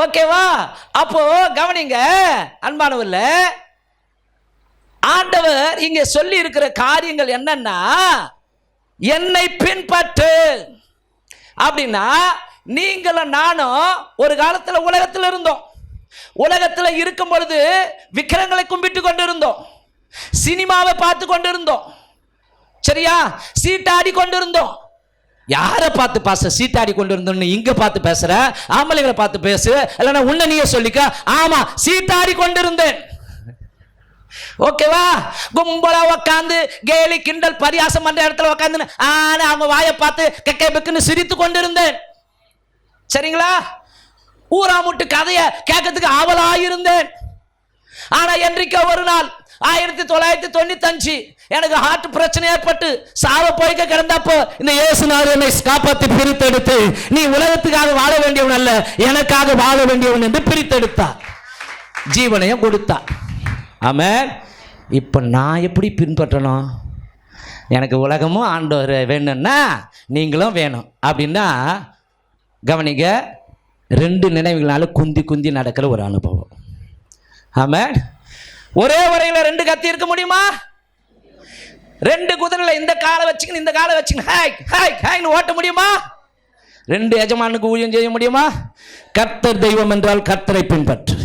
ஓகேவா? அப்போ கவனிங்க அன்பானவர்ல, ஆண்டவர் இங்க சொல்லி இருக்கிற காரியங்கள் என்னன்னா, என்னை பின்பற்று அப்படின்னா, நீங்களும் நானும் ஒரு காலத்துல உலகத்தில் இருந்தோம். உலகத்தில் இருக்கும் பொழுது விக்கிரங்களை கும்பிட்டு கொண்டு இருந்தோம், சினிமாவை பார்த்து கொண்டு இருந்தோம், சரியா, சீட்டாடி கொண்டு இருந்தோம். யாரை பார்த்து பாச சீட்டாடி கொண்டு இருந்தோம்னு இங்க பார்த்து பேசுற, ஆம்பளைகளை பார்த்து பேசு, இல்லைன்னா உன்ன நீயே சொல்லிக்க. ஆமா, சீட்டாடி கொண்டு இருந்தேன். ஓகேவா? கும்பலா உக்காந்து கேலி கிண்டல் பரியாசம் பண்ற இடத்துல உக்காந்து அவங்க வாயை பார்த்து கெக்கை பெக்குன்னு சிரித்து கொண்டு இருந்தேன். சரிங்களா? ஊராமுட்டு கதையை கேட்கறதுக்கு ஆவலாயிருந்தேன். ஆனா என்றைக்கு ஒரு நாள் 1995 எனக்கு ஹார்ட் பிரச்சனை ஏற்பட்டு சாவ போய்க்க கிடந்தப்போ, இந்த இயேசுநாதர் என்னை காப்பாற்றி பிரித்தெடுத்து, நீ உலகத்துக்காக வாழ வேண்டியவன் அல்ல, எனக்காக வாழ வேண்டியவன் என்று பிரித்தெடுத்தார், ஜீவனையும் கொடுத்தார். ஆமென். இப்போ நான் எப்படி பின்பற்றணும்? எனக்கு உலகமும் ஆண்டவர் வேணும்னா நீங்களும் வேணும் அப்படின்னா, கவனிங்க, 2 நினைவுகளால குந்தி குந்தி நடக்கிற ஒரு அனுபவம். ஆமென். ஒரே உரையில 2 கத்தி இருக்க முடியுமா? 2 குதிரையில இந்த காலை வச்சுக்கணும் இந்த காலை வச்சுக்கணும் ஹாய் ஹாய் ஹாய்னு ஓட்ட முடியுமா? 2 எஜமானுக்கு ஊழியம் செய்ய முடியுமா? கர்த்தர் தெய்வம் என்றால் கர்த்தரை பின்பற்று,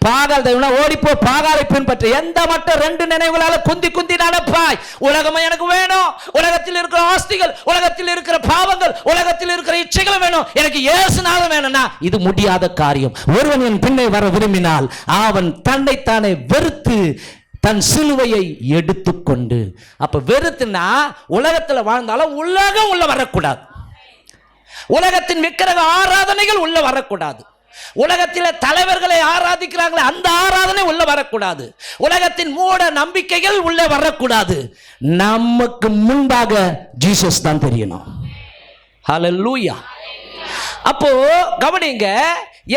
பாகால் தெய்வம்னா ஓடிப்போ பாகாலை பின்பற்று. எந்த மட்டும் 2 நினைவுகளால குந்தி குந்தி நடப்பாய். உலகமும் எனக்கு வேணும், உலகத்தில் இருக்கிற ஆஸ்திகள், உலகத்தில் இருக்கிற பாவங்கள், உலகத்தில் இருக்கிற இச்சைகள் வேணும், எனக்கு இயேசுநாதர் வேணும்னா இது முடியாத காரியம். ஒருவன் என் பின்னே வர விரும்பினால் அவன் தன்னைத்தானே வெறுத்து தன் சிலுவையை எடுத்துக்கொண்டு. அப்ப வெறுத்துனா உலகத்தில் வாழ்ந்தாலும் உலகம் உள்ள வரக்கூடாது, உலகத்தின் விக்கிரக ஆராதனைகள் உள்ள வரக்கூடாது, உலகத்தில் தலைவர்களை ஆராதிக்கிறாங்களே அந்த ஆராதனை உள்ள வரக்கூடாது, உலகத்தின் மூட நம்பிக்கைகள் உள்ள வரக்கூடாது. நமக்கு முன்பாக ஜீசஸ் தான் தெரியணும். ஹல்லேலூயா. அப்போ கவனிங்க,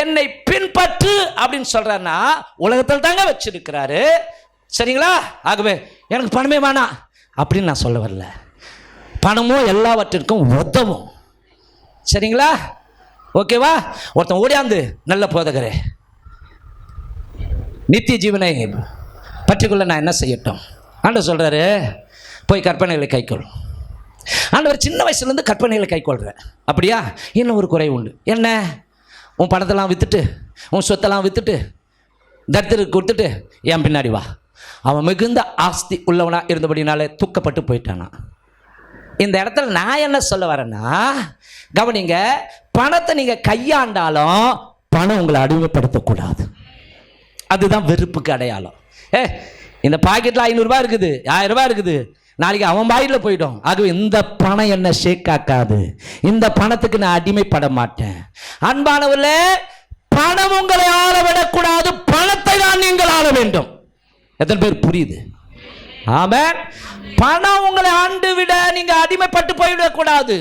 என்னை பின்பற்று அப்படின்னு சொல்றாருன்னா உலகத்தில் தாங்க வச்சிருக்கிறாரு. சரிங்களா? ஆகவே எனக்கு பணமே வேணாம் அப்படின்னு நான் சொல்ல வரல. பணமும் எல்லாவற்றிற்கும் உதவும். சரிங்களா? ஓகேவா? ஒருத்தன் ஓடியாந்து, நல்ல போதகரே, நித்திய ஜீவனை பற்றிக்கொள்ள நான் என்ன செய்யட்டும்? ஆண்டவர் சொல்கிறாரு, போய் கற்பனைகளை கைக்கொள். ஆண்டவர் சின்ன வயசுலேருந்து கற்பனைகளை கைக்கொள்கிற. அப்படியா? இன்னும் ஒரு குறை உண்டு. என்ன? உன் பணத்தெல்லாம் விற்றுட்டு, உன் சொத்தெல்லாம் விற்றுட்டு, தரித்திரருக்கு கொடுத்துட்டு என் பின்னாடி வா. அவன் மிகுந்த ஆஸ்தி உள்ளவனாக இருந்தபடினாலே தூக்கப்பட்டு போயிட்டானா. இந்த இடத்துல நான் என்ன சொல்ல வரேன்னா, கவனிங்க, பணத்தை நீங்கள் கையாண்டாலும் பணம் உங்களை அடிமைப்படுத்தக்கூடாது. அதுதான் வெறுப்புக்கு அடையாளம். இந்த பாக்கெட்டில் 500 ரூபாய் இருக்குது, 1000 ரூபாய் இருக்குது, நாளைக்கு அவன் பாயில் போயிடும். ஆகவே இந்த பணம் என்ன ஷேக் ஆக்காது, இந்த பணத்துக்கு நான் அடிமைப்பட மாட்டேன். அன்பானவர்களே, பணம் உங்களை ஆள விடக்கூடாது, பணத்தை தான் நீங்கள் ஆள வேண்டும். எத்தனை பேர் புரியுது? ஆமென். பணம் உங்களை ஆண்டு விட நீங்க அடிமைப்பட்டு போய்விடக்கூடாது.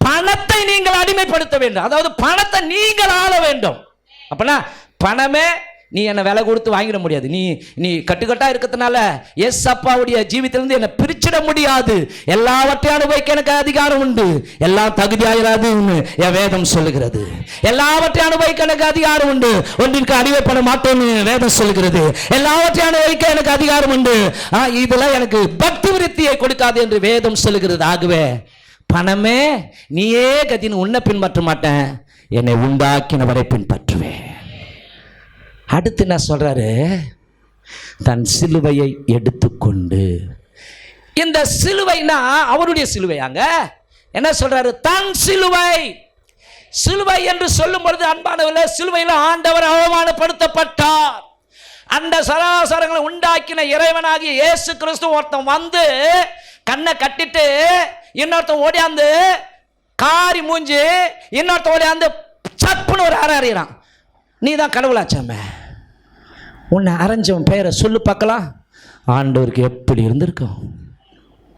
பணத்தை நீங்கள் அடிமைப்படுத்த வேண்டும். அதாவது பணத்தை நீங்கள் ஆள வேண்டும். அப்பனா பணமே நீ என்னை விலை கொடுத்து வாங்கிட முடியாது. நீ கட்டுக்கட்டா இருக்கிறதுனால எஸ் அப்பாவுடைய ஜீவித்திலிருந்து என்னை பிரிச்சிட முடியாது. எல்லாவற்றையும் அனுபவிக்க எனக்கு அதிகாரம் உண்டு. எல்லாம் தகுதியாகிறாதுன்னு என் வேதம் சொல்லுகிறது. எல்லாவற்றையும் அனுபவிக்க எனக்கு அதிகாரம் உண்டு. ஒன்றிற்கு அடிமைப்பட மாட்டேன்னு வேதம் சொல்லுகிறது. எல்லாவற்றையும் அனுபவிக்க எனக்கு அதிகாரம் உண்டு. இதெல்லாம் எனக்கு பக்தி விருத்தியை கொடுக்காது என்று வேதம் சொல்லுகிறது. ஆகவே பணமே நீயே கதின்னு உன்னை பின்பற்ற மாட்டேன், என்னை உண்டாக்கினவரை பின்பற்றுவேன். அடுத்து என்ன சொல்றாரு? தன் சிலுவையை எடுத்துக்கொண்டு. இந்த சிலுவைனா அவருடைய சிலுவையாங்க. என்ன சொல்றாரு? தன் சிலுவை. சிலுவை என்று சொல்லும் பொழுது அன்பானவர்களே, சிலுவையில் ஆண்டவர் அவமானப்படுத்தப்பட்டார். அந்த சராசரங்களை உண்டாக்கின இறைவனாகிய இயேசு கிறிஸ்து ஒருத்தன் வந்து கண்ணை கட்டிட்டு, இன்னொருத்தன் ஓடியாந்து காரி மூஞ்சி, இன்னொருத்தன் ஓடியாந்து சப்புன்னு ஒரு அறிகிறான். நீ தான் கடவுளாச்சாமே, உன்னை அரைஞ்சவன் பெயரை சொல்லு பார்க்கலாம். ஆண்டவருக்கு எப்படி இருந்திருக்கும்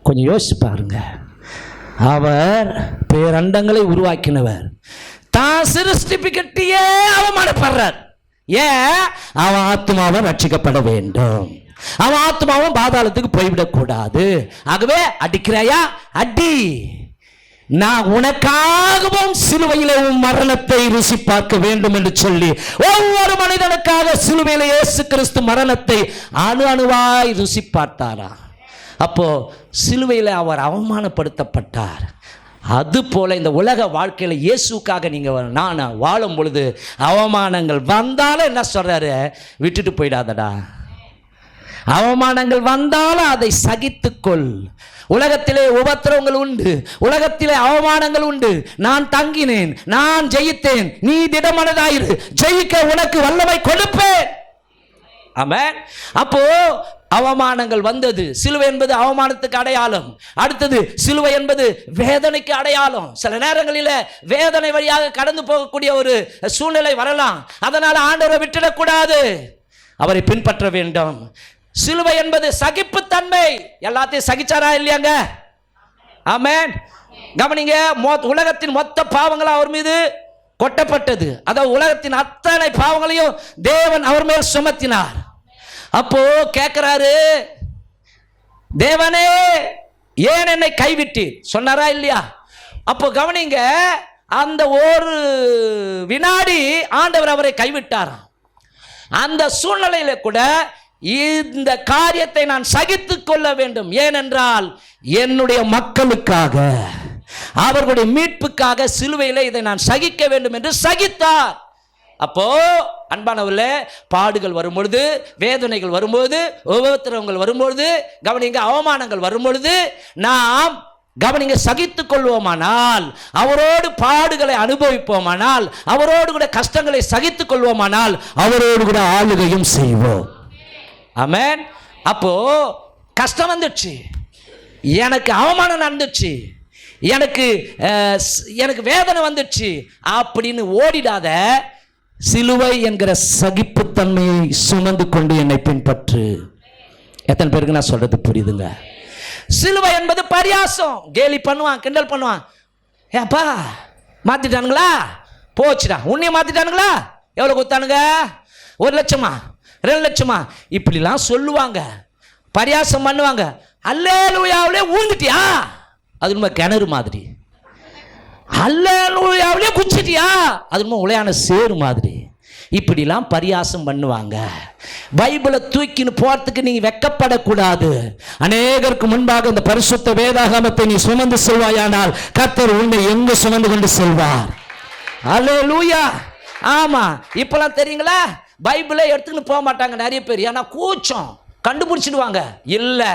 கொஞ்சம் யோசிச்சு பாருங்க. அவர் பேரண்டங்களை உருவாக்கினவர், தான் சிருஷ்டிப்பிக்கிட்டே அவமானப்படுறார். ஏன்? அவன் ஆத்மாவை ரட்சிக்கப்பட வேண்டும், அவன் ஆத்மாவும் பாதாளத்துக்கு போய்விடக்கூடாது. ஆகவே அடிக்கிறாயா, அடி. நான் உனக்காகவும் சிலுவையிலே உன் மரணத்தை ருசி பார்க்க வேண்டும் என்று சொல்லி ஒவ்வொரு மனிதனுக்காக சிலுவையிலே இயேசு கிறிஸ்து மரணத்தை அணு அணுவாய் ருசி பார்த்தாரா. அப்போ சிலுவையில் அவர் அவமானப்படுத்தப்பட்டார். அதுபோல இந்த உலக வாழ்க்கையில் இயேசுக்காக நீங்கள் நான் வாழும் பொழுது அவமானங்கள் வந்தாலும் என்ன சொல்றாரு? விட்டுட்டு போயிடாதடா. அவமானங்கள் வந்தாலும் அதை சகித்துக்கொள். உலகத்திலே உபத்திரவங்கள் உண்டு, உலகத்திலே அவமானங்கள் உண்டு. நான் தங்கினேன், நான் ஜெயித்தேன், நீ திடமனதாயிரு, ஜெயிக்க உனக்கு வல்லமை கொடுப்பேன். ஆமென். அப்போ அவமானங்கள் வந்தது. சிலுவை என்பது அவமானத்துக்கு அடையாளம். அடுத்தது சிலுவை என்பது வேதனைக்கு அடையாளம். சில நேரங்களில் வேதனை வழியாக கடந்து போகக்கூடிய ஒரு சூழ்நிலை வரலாம். அதனால ஆண்டவரை விட்டுடக்கூடாது, அவரை பின்பற்ற வேண்டும். சிலுவை என்பது சகிப்புத்தன்மை. எல்லாத்தையும் சகிச்சாரா இல்லையாங்க? ஆமென். கவனிங்க, உலகத்தின் மொத்த பாவங்கள் அவர் மீது கொட்டப்பட்டது. அதாவது உலகத்தின் அத்தனை பாவங்களையும் தேவன் அவர் மேல் சுமத்தினார். அப்போ கேட்கிறாரு, தேவனே ஏன் என்னை கைவிட்டீர் சொன்னாரா இல்லையா? அப்போ கவனிங்க, அந்த ஒரு வினாடி ஆண்டவர் அவரை கைவிட்டாராம். அந்த சூழ்நிலையில கூட இந்த காரியத்தை நான் சகித்துக் கொள்ள வேண்டும், ஏனென்றால் என்னுடைய மக்களுக்காக, அவர்களுடைய மீட்புக்காக சிலுவையில் இதை நான் சகிக்க வேண்டும் என்று சகித்தார். அப்போ அன்பானவர்களே, பாடுகள் வரும்பொழுது, வேதனைகள் வரும்போது, உபத்திரவங்கள் வரும்பொழுது, கவனிங்க, அவமானங்கள் வரும்பொழுது நாம் கவனிங்க சகித்துக் கொள்வோமானால், அவரோடு பாடுகளை அனுபவிப்போமானால், அவரோடு கூட கஷ்டங்களை சகித்துக் கொள்வோமானால், அவரோடு கூட ஆளுகையும் செய்வோம். ஆமென். அப்போ கஷ்டம் வந்துச்சு, எனக்கு அவமானம் நடந்துச்சு, எனக்கு வேதனை வந்துச்சு அப்படின்னு ஓடிடாத. சிலுவை என்கிற சகிப்புத்தன்மையை சுமந்து கொண்டு என்னை பின்பற்று. எத்தனை பேருக்கு நான் சொல்றது புரியுதுங்க? சிலுவை என்பது பரியாசம். கேலி பண்ணுவான், கிண்டல் பண்ணுவான். ஏப்பா மாத்திட்டானுங்களா, போச்சுடா, உன்னைய மாத்திட்டானுங்களா, எவ்வளவு கொடுத்தானுங்க, 1 லட்சமா 2 லட்சமா, இப்படிலாம் சொல்லுவாங்க, பரியாசம் பண்ணுவாங்க. அல்லேலூயாவிலே ஊழ்ந்துட்டியா அது நம்ம கிணறு மாதிரி. அல்லேலூயாவிலே குச்சிட்டியா, அது நம்ம உளையான சேரு மாதிரி. இப்படிலாம் பரியாசம் பண்ணுவாங்க. பைபிளை தூக்கின்னு போறதுக்கு நீ வெக்கப்படக்கூடாது. அநேகருக்கு முன்பாக இந்த பரிசுத்த வேதாகமத்தை நீ சுமந்து செல்வாயானால் கர்த்தர் உன்னை எங்கு சுமந்து கொண்டு செல்வார். அல்லேலூயா. ஆமா, இப்பெல்லாம் தெரியுங்களா, பைபிளை எடுத்துக்கிட்டு போக மாட்டாங்க நிறைய பேர். ஏன்னா கூச்சம், கண்டுபிடிச்சிடுவாங்க. இல்லை,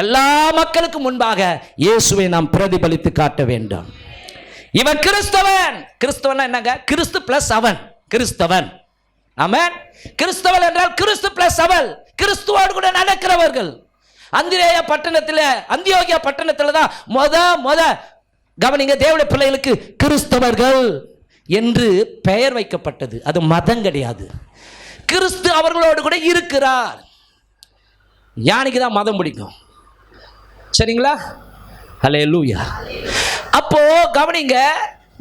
எல்லா மக்களுக்கு முன்பாக இயேசுவை நாம் பிரதிபலித்து காட்ட வேண்டும். இவன் கிறிஸ்தவன். கிறிஸ்தவன் என்னங்க? கிறிஸ்து பிளஸ் அவன் கிறிஸ்தவன். ஆமென். கிறிஸ்தவன் என்றால் கிறிஸ்து பிளஸ் அவள், கிறிஸ்துவோடு கூட நடக்கிறவர்கள். அந்தியோகியா பட்டணத்தில் தான் முத கவனிங்க, தேவனுடைய பிள்ளைகளுக்கு கிறிஸ்தவர்கள் என்று பெயர் வைக்கப்பட்டது. அது மதம் கிடையாது. கிறிஸ்து அவர்களோடு கூட இருக்கிறார். யானைக்கு தான் மதம் பிடிக்கும், சரிங்களா? ஹல்லேலூயா. அப்போ கவனிங்க,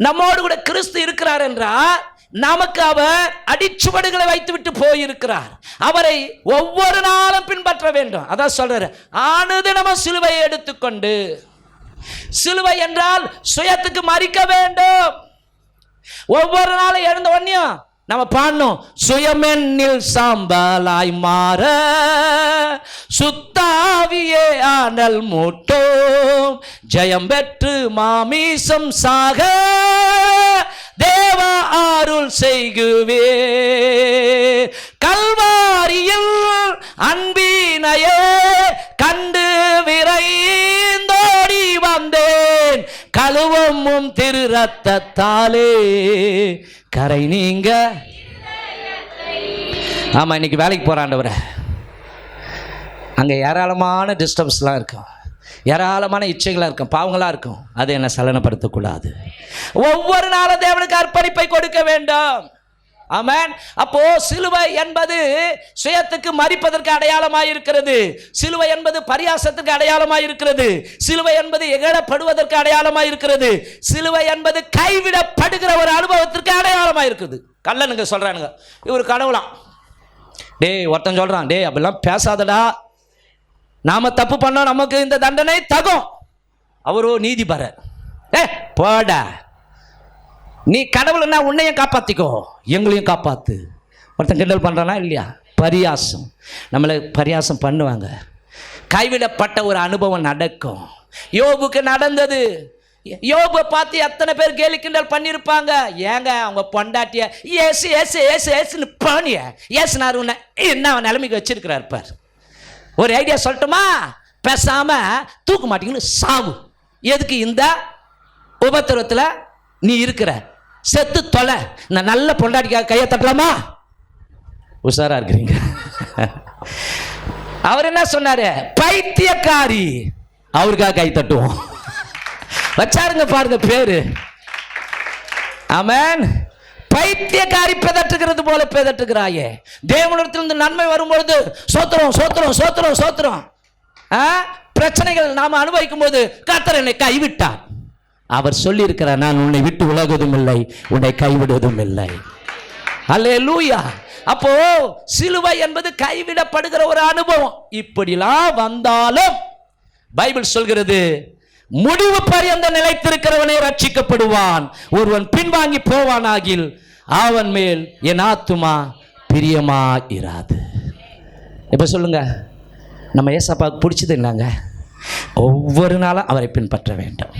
நம்மோடு கூட கிறிஸ்து இருக்கிறார் என்றால் நமக்கு அவர் அடிச்சுவடுகளை வைத்து விட்டு போயிருக்கிறார். அவரை ஒவ்வொரு நாளும் பின்பற்ற வேண்டும். அதான் சொல்றாரு, அனுதினமும் சிலுவையை எடுத்துக்கொண்டு. சிலுவை என்றால் சுயத்துக்கு மறிக்க வேண்டும். ஒவ்வொரு நாளும் எழுந்த உடனேயும் நம்ம பாடணும், சுயமென்னில் சாம்பலாய் மாற சுத்தாவியே ஆனல் மூட்டோம், ஜெயம் பெற்று மாமீசம் சாக தேவ அருள் செய்குவே, கல்வாரியில் அன்பினையே கண்டு விரைந்தோடி வந்தேன், கழுவமும் திரு ரத்தத்தாலே கரை நீங்க. ஆமா, இன்னைக்கு வேலைக்கு போறாண்டவரை, அங்கே ஏராளமான டிஸ்டர்பன்ஸ்லாம் இருக்கும், ஏராளமான இச்சைகளாக இருக்கும், பாவங்களாக இருக்கும். அதை என்ன சலனப்படுத்தக்கூடாது. ஒவ்வொரு நாளும் தேவனுக்கு அர்ப்பணிப்பை கொடுக்க வேண்டும். ஆமென். அப்போ சிலுவை என்பது சுயத்துக்கு மரிப்பதற்கு அடையாளமாக இருக்கிறது. சிலுவை என்பது பரியாசத்துக்கு அடையாளமாக இருக்கிறது. சிலுவை என்பது எகழப்படுவதற்கு அடையாளமாக இருக்கிறது. சிலுவை என்பது கைவிடப்படுகிற ஒரு அனுபவத்திற்கு அடையாளமாக இருக்குது. கள்ளனுங்க சொல்றானுங்க, இவர் கடவுளாம். டேய், ஒருத்தன் சொல்றான், டேய் அப்படிலாம் பேசாதடா, நாம தப்பு பண்ணோம், நமக்கு இந்த தண்டனை தகும். அவரோ நீதிபரர். போடா, நீ கடவுள்னா உன்னையும் காப்பாத்திக்கோ, எங்களையும் காப்பாத்து. ஒருத்தன் கிண்டல் பண்றானா இல்லையா? பரியாசம், நம்மளை பரியாசம் பண்ணுவாங்க. கைவிடப்பட்ட ஒரு அனுபவம் நடக்கும். யோபுக்கு நடந்தது. யோபை பார்த்து எத்தனை பேர் கேலி கிண்டல் பண்ணியிருப்பாங்க. ஏங்க அவங்க பொண்டாட்டிய ஏசு ஏசு ஏசு ஏசுன்னு பானிய ஏசுனாரு, உன்னை என்ன நிலைமைக்கு வச்சிருக்கிறார் பார். ஒரு ஐடியா சொல்லட்டுமா? பேசாம தூக்க மாட்டீங்கன்னு சாவு. எதுக்கு இந்த உபத்திரத்தில் நீ இருக்கிற? செத்து தொலை. நான் நல்ல பொண்டாட்டிக்காக கையை தட்டலாமா? உஷாரா இருக்கிறீங்க. அவர் என்ன சொன்னாரு? பைத்தியக்காரி. அவருக்காக கை தட்டுவோம். வச்சாருங்க பாருங்க பேரு. ஆமென். பைத்தியக்காரி பெதட்டுகிறது போல பெதட்டுகிறாயே. தேவனிடத்திலிருந்து நன்மை வரும்பொழுது சோத்திரம் சோத்திரம் சோத்திரம் சோத்திரம். பிரச்சனைகள் நாம் அனுபவிக்கும் போது கர்த்தர் என்னை கைவிட்டார். அவர் சொல்லி இருக்கிறார், நான் உன்னை விட்டு விலகுவதும் இல்லை, உன்னை கைவிடுவதும் இல்லை. அல்லேலூயா. அப்போ சிலுவை என்பது கைவிடப்படுகிற ஒரு அனுபவம். இப்படிலாம் வந்தாலும் பைபிள் சொல்கிறது, முடிவு பரியந்த நிலைத்திருக்கிறவனே ரட்சிக்கப்படுவான். ஒருவன் பின்வாங்கி போவானாகில் அவன் மேல் என் ஆத்துமா பிரியமா இராது. இப்ப சொல்லுங்க, நம்ம ஏசப்பாவுக்கு பிடிச்சது என்னங்க? ஒவ்வொரு நாளும் அவரை பின்பற்ற வேண்டும்.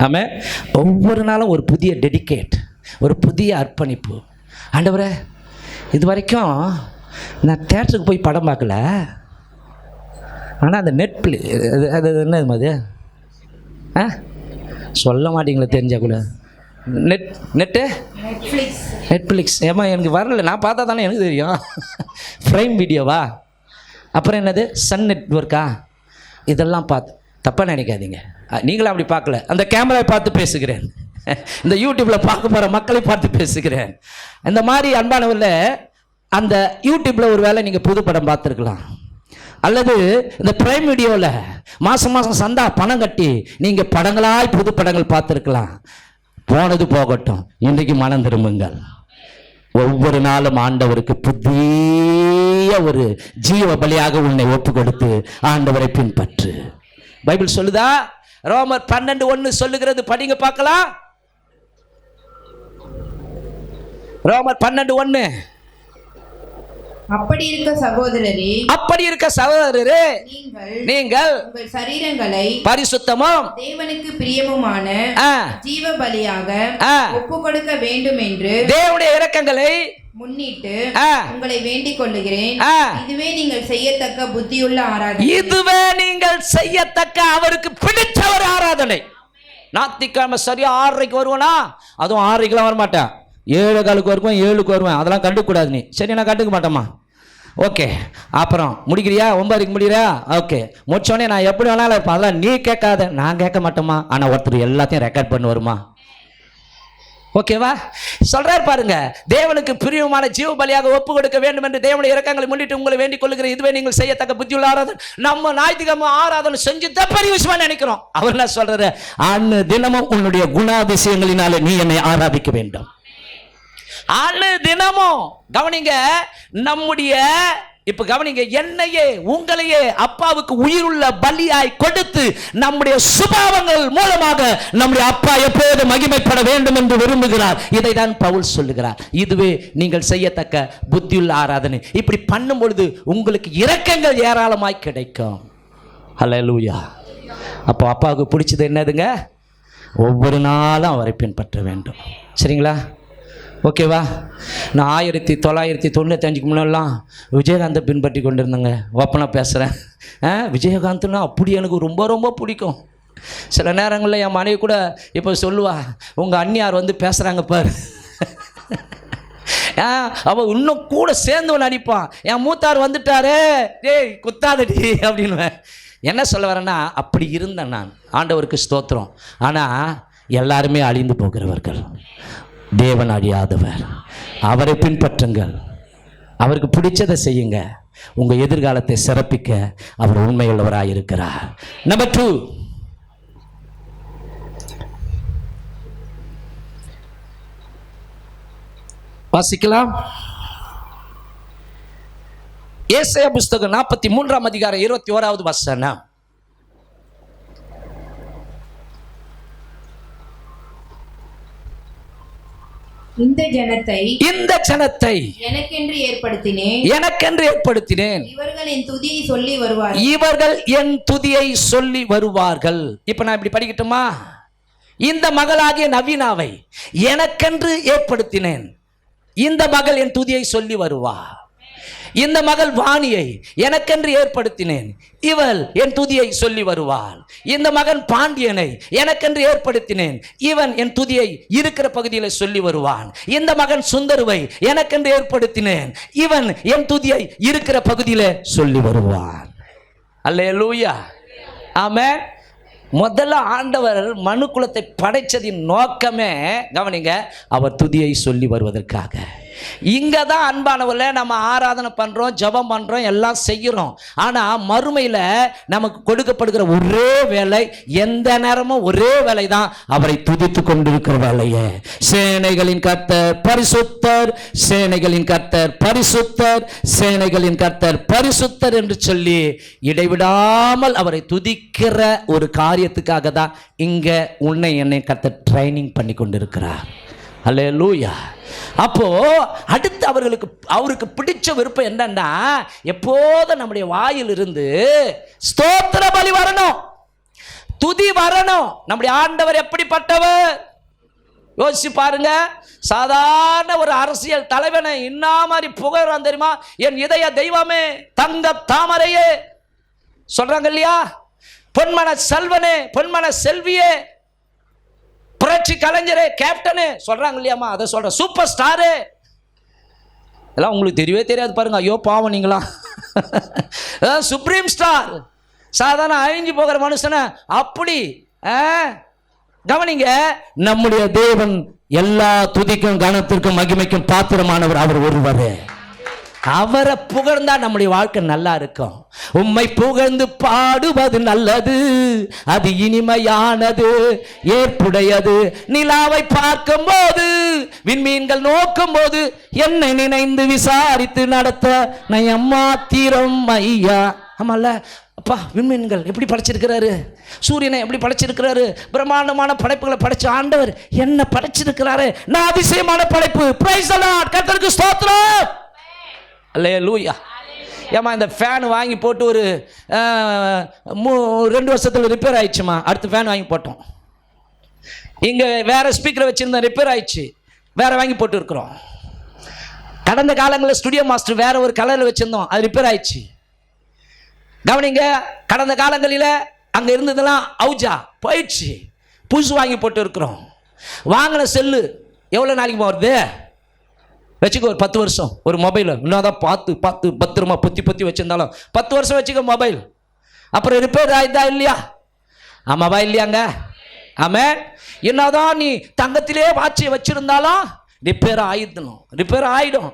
ஆமாம், ஒவ்வொரு நாளும் ஒரு புதிய டெடிகேட், ஒரு புதிய அர்ப்பணிப்பு. ஆண்டவரே, இது வரைக்கும் நான் தேட்டருக்கு போய் படம் பார்க்கல, ஆனால் அந்த நெட்ஃப்ளி அது என்ன அது சொல்ல மாட்டீங்களா? தெரிஞ்சா கூட நெட்ஃப்ளிக்ஸ் ஏமா எனக்கு வரல, நான் பார்த்தா தானே எனக்கு தெரியும். ப்ரைம் வீடியோவா, அப்புறம் என்னது சன் நெட்வொர்க்கா, இதெல்லாம் பார்த்து தப்பாக நினைக்காதீங்க. நீங்களும் அப்படி பார்க்கல. அந்த கேமராவை பார்த்து பேசுகிறேன், இந்த யூடியூப்பில் பார்க்க போகிற மக்களை பார்த்து பேசுகிறேன். இந்த மாதிரி அன்பானவரில் அந்த யூடியூப்பில் ஒரு வேளை நீங்கள் புது படம் பார்த்துருக்கலாம், அல்லது இந்த பிரைம் வீடியோவில் மாதம் மாதம் சந்தா பணம் கட்டி நீங்கள் படங்களாய் புது படங்கள் பார்த்துருக்கலாம். போனது போகட்டும், இன்றைக்கு மனம் திரும்புங்கள். ஒவ்வொரு நாளும் ஆண்டவருக்கு புதிய ஒரு ஜீவ பலியாக உன்னை ஒப்பு கொடுத்து ஆண்டவரை பின்பற்று. பைபிள் சொல்லுதா? ரோமர் 12:1 சொல்லுகிறது, படிங்க பார்க்கலாம். ரோமர் 12:1. அப்படி இருக்க சகோதரரே, நீங்கள் உங்கள் சரீரங்களை பரிசுத்தமும் தேவனுக்கு பிரியமுமான ஜீவ பலியாக ஒப்புக் கொடுக்க வேண்டும் என்று தேவனுடைய இரக்கங்களை முன்னிட்டு உங்களை வேண்டிக் கொள்ளுகிறேன். இதுவே நீங்கள் செய்யத்தக்க புத்தியுள்ள ஆராதனை. இதுவே நீங்கள் செய்யத்தக்க அவருக்கு பிடிச்ச ஒரு ஆராதனை. ஞாயிற்றுக்கிழமை சரியா 6:30 வருவேனா? அதுவும் 6:30 வரமாட்டேன், 7:15 வருவேன், 7க்கு வருவேன். அதெல்லாம் கண்டுக்கூடாது நீ. சரி, நான் கண்டுக்க மாட்டேம்மா. ஓகே, அப்புறம் முடிக்கிறியா? 9:00 முடிகிறியா? ஓகே, முடிச்சோடனே நான் எப்படி வேணாலும் இருப்பேன். அதெல்லாம் நீ கேட்காத, நான் கேட்க மாட்டேம்மா. ஆனால் ஒருத்தர் எல்லாத்தையும் ரெக்கார்ட் பண்ணி வருமா? ஓகேவா? சொல்றாரு பாருங்க, தேவனுக்கு பிரியமான ஜீவ பலியாக ஒப்பு கொடுக்க வேண்டும் என்று தேவனுடைய இரக்கங்களை முன்னிட்டு உங்களை வேண்டிக் கொள்ளுகிறேன். இதுவே நீங்கள் செய்யத்தக்க புத்தியுள்ள ஆராதனை. நம்ம ஞாயிற்றுக்கிழமை ஆராதனை செஞ்சு பெரிய விஷயமா நினைக்கிறோம். அவர் என்ன சொல்றாரு? அன்னு தினமும் உன்னுடைய குணாதிசயங்களினால நீ என்னை ஆராதிக்க வேண்டும். அன்னு தினமும் கவனிங்க, நம்முடைய இப்ப கவனிங்க, என்னையே உங்களையே அப்பாவுக்கு உயிருள்ள பலியாய் கொடுத்து நம்முடைய சுபாவங்கள் மூலமாக நம்முடைய அப்பா எப்போது மகிமைப்பட வேண்டும் என்று விரும்புகிறார். இதை தான் பவுல் சொல்லுகிறார். இதுவே நீங்கள் செய்யத்தக்க புத்தியுள்ள ஆராதனை. இப்படி பண்ணும் பொழுது உங்களுக்கு இரக்கங்கள் ஏராளமாய் கிடைக்கும். ஹல்லேலூயா. அப்போ அப்பாவுக்கு பிடிச்சது என்னதுங்க? ஒவ்வொரு நாளும் அவரை பின்பற்ற வேண்டும். சரிங்களா? ஓகேவா? நான் 1995 முன்னெல்லாம் விஜயகாந்தை பின்பற்றி கொண்டிருந்தேங்க. ஓப்பனாக பேசுகிறேன். விஜயகாந்த்னா அப்படி எனக்கு ரொம்ப ரொம்ப பிடிக்கும். சில நேரங்களில் என் மனைவி கூட இப்போ சொல்லுவா, உங்கள் அண்ணியார் வந்து பேசுகிறாங்க பாரு. அவள் இன்னும் கூட சேர்ந்து நடிப்பான். என் மூத்தார் வந்துட்டாரே, டேய் குத்தாதடி அப்படின்னுவேன். என்ன சொல்ல வரேன்னா, அப்படி இருந்தேன் நான். ஆண்டவருக்கு ஸ்தோத்திரம். ஆனால் எல்லாருமே அழிந்து போகிறவர்கள். தேவன் அழியாதவர். அவரை பின்பற்றுங்கள், அவருக்கு பிடிச்சதை செய்யுங்க. உங்கள் எதிர்காலத்தை சிறப்பிக்க அவர் உண்மையுள்ளவராக இருக்கிறார். நம்பர் 2, வாசிக்கலாம். ஏசாயா புஸ்தகம் 43ஆம் அதிகாரம் 21வது வசனம். இந்த ஜனத்தை எனக்கென்று ஏற்படுத்தினேன். இவர்கள் என் துதியை சொல்லி வருவார்கள். இப்ப நான் இப்படி படிக்கட்டுமா? இந்த மகளாகிய நவீனாவை எனக்கென்று ஏற்படுத்தினேன். இந்த மகள் என் துதியை சொல்லி வருவா. இந்த மகள் வாணியை எனக்கென்று ஏற்படுத்தினேன். இவள் என் துதியை சொல்லி வருவாள். இந்த மகன் பாண்டியனை எனக்கென்று ஏற்படுத்தினேன். இவன் என் துதியை இருக்கிற பகுதியில் சொல்லி வருவான். இந்த மகன் சுந்தருவை எனக்கென்று ஏற்படுத்தினேன். இவன் என் துதியை இருக்கிற பகுதியில் சொல்லி வருவான். அல்லேலூயா, ஆமென். முதல்ல ஆண்டவர் மனு குலத்தை படைச்சதின் நோக்கமே கவனிங்க, அவர் துதியை சொல்லி வருவதற்காக. இங்கே தான் அன்பானவர்களே நம்ம ஆராதனை பண்ணுறோம், ஜெபம் பண்ணுறோம், எல்லாம் செய்கிறோம். ஆனால் மறுமையில் நமக்கு கொடுக்கப்படுகிற ஒரே வேலை, எந்த நேரமும் ஒரே வேலை தான், அவரை துதித்து கொண்டிருக்கிற வேலையே. சேனைகளின் கர்த்தர் பரிசுத்தர், சேனைகளின் கர்த்தர் பரிசுத்தர், சேனைகளின் கர்த்தர் பரிசுத்தர் என்று சொல்லி இடைவிடாமல் அவரை துதிக்கிற ஒரு காரியத்துக்காக தான் இங்கே உன்னை என்னை கர்த்தர் ட்ரைனிங் பண்ணி கொண்டிருக்கிறார். அல்லேலூயா. அப்போ அடுத்து அவருக்கு பிடிச்ச விருப்பம் என்னன்னா, எப்போதும் நம்முடைய வாயிலிருந்து ஸ்தோத்திர பலி வரணும், துதி வரணும். நம்முடைய ஆண்டவர் எப்படிப்பட்டவர் யோசிச்சு பாருங்க. சாதாரண ஒரு அரசியல் தலைவனை இன்னா மாதிரி புகழ்றான் தெரியுமா? என் இதய தெய்வமே, தங்க தாமரையே சொல்றாங்க இல்லையா? பொன்மன செல்வனே, பொன்மன செல்வியே, புரட்சி கலைஞரே, கேப்டனே சொல்றாங்க இல்லையாமா? அதை சொல்ற சூப்பர் ஸ்டாரு. இதெல்லாம் உங்களுக்கு தெரியவே தெரியாது பாருங்க. ஐயோ பாவம் நீங்களா. சுப்ரீம் ஸ்டார், சாதாரண அழிஞ்சு போகிற மனுஷனை அப்படி கவனிங்க. நம்முடைய தேவன் எல்லா துதிக்கும் கனத்திற்கும் மகிமைக்கும் பாத்திரமானவர். அவர் ஒருவரே. அவரை புகழ்ந்தா நம்முடைய வாழ்க்கை நல்லா இருக்கும். உம்மை புகழ்ந்து பாடுவது நல்லது, அது இனிமையானது, ஏற்புடையது. நிலாவை பார்க்கும் போது, விண்மீன்கள் நோக்கும் போது, என்னை நினைந்து விசாரித்து நடத்த நயமாத்திரம் ஐயா. ஆமால அப்பா, விண்மீன்கள் எப்படி படைச்சிருக்கிறாரு, சூரியனை எப்படி படைச்சிருக்கிறாரு, பிரம்மாண்டமான படைப்புகளை படைச்ச ஆண்டவர் என்ன படைச்சிருக்கிறாரு. நான் அதிசயமான படைப்பு. Praise the Lord. கர்த்தருக்கு ஸ்தோத்திரம். அல்லேலூயா. ஏமா இந்த ஃபேன் வாங்கி போட்டு ஒரு 2 வருஷத்துல ரிப்பேர் ஆயிடுச்சுமா, அடுத்த ஃபேன் வாங்கி போட்டோம். இங்கே வேற ஸ்பீக்கரை வச்சுருந்தோம், ரிப்பேர் ஆயிடுச்சு, வேற வாங்கி போட்டு இருக்கிறோம். கடந்த காலங்களில் ஸ்டுடியோ மாஸ்டர் வேற ஒரு கலரில் வச்சுருந்தோம், அது ரிப்பேர் ஆயிடுச்சு. கவனிங்க, கடந்த காலங்களில் அங்கே இருந்ததெல்லாம் அவுஜா போயிடுச்சு, புதுசு வாங்கி போட்டு இருக்கிறோம். வாங்கின செல்லு எவ்வளோ நாளைக்கு வருது வச்சுக்க, ஒரு 10 வருஷம். ஒரு மொபைல் இன்னும் பார்த்து பத்திரமா பொத்தி வச்சிருந்தாலும் 10 வருஷம் வச்சுக்க மொபைல். அப்புறம் ரிப்பேர் ஆயிடுதா இல்லையா? ஆமாவா இல்லையாங்க? ஆமே. என்னதான் நீ தங்கத்திலே வாட்சி வச்சிருந்தாலும் ரிப்பேர் ஆயிடும்.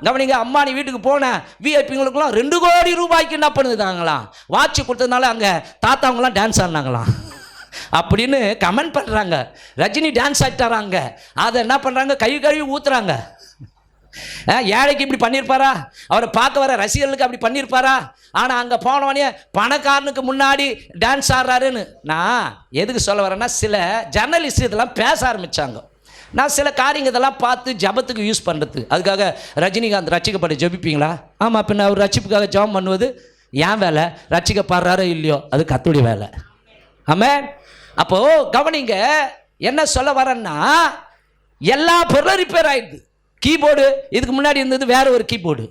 கவனிங்க, அம்மா நீ வீட்டுக்கு போன விஐபிங்களுக்குலாம் 2 கோடி ரூபாய்க்கு என்ன பண்ணுதாங்களாம், வாட்சி கொடுத்ததுனால அங்கே தாத்தாவங்களாம் டான்ஸ் ஆடினாங்களாம் அப்படின்னு கமெண்ட் பண்ணுறாங்க. ரஜினி டான்ஸ் ஆடிட்டாராங்க, அதை என்ன பண்ணுறாங்க, கழுவி ஊத்துறாங்க. ஏழைக்கு இப்படி பண்ணியிருப்பாரா? அவரை பார்க்க வர ரசிகர்களுக்கு அப்படி பண்ணியிருப்பாரா? ஆனால் அங்கே போனவனே பணக்காரனுக்கு முன்னாடி டான்ஸ் ஆடுறாருன்னு. நான் எதுக்கு சொல்ல வரேன்னா, சில ஜர்னலிஸ்ட் இதெல்லாம் பேச ஆரம்பித்தாங்க. நான் சில காரியங்கள் இதெல்லாம் பார்த்து ஜபத்துக்கு யூஸ் பண்ணுறது. அதுக்காக ரஜினிகாந்த் ரட்சிக்கப்பட ஜபிப்பீங்களா? ஆமாம், பின்ன அவர் ரட்சிப்புக்காக ஜபம் பண்ணுவது ஏன் வேலை? ரட்சிக்கப்படுறாரோ இல்லையோ அது கர்த்தருடைய வேலை. ஆமென். அப்போது கவனிங்க, என்ன சொல்ல வரேன்னா, எல்லா பொருளும் ரிப்பேர் ஆயிடுது. கீபோர்டு இதுக்கு முன்னாடி இருந்தது வேற ஒரு கீபோர்டு,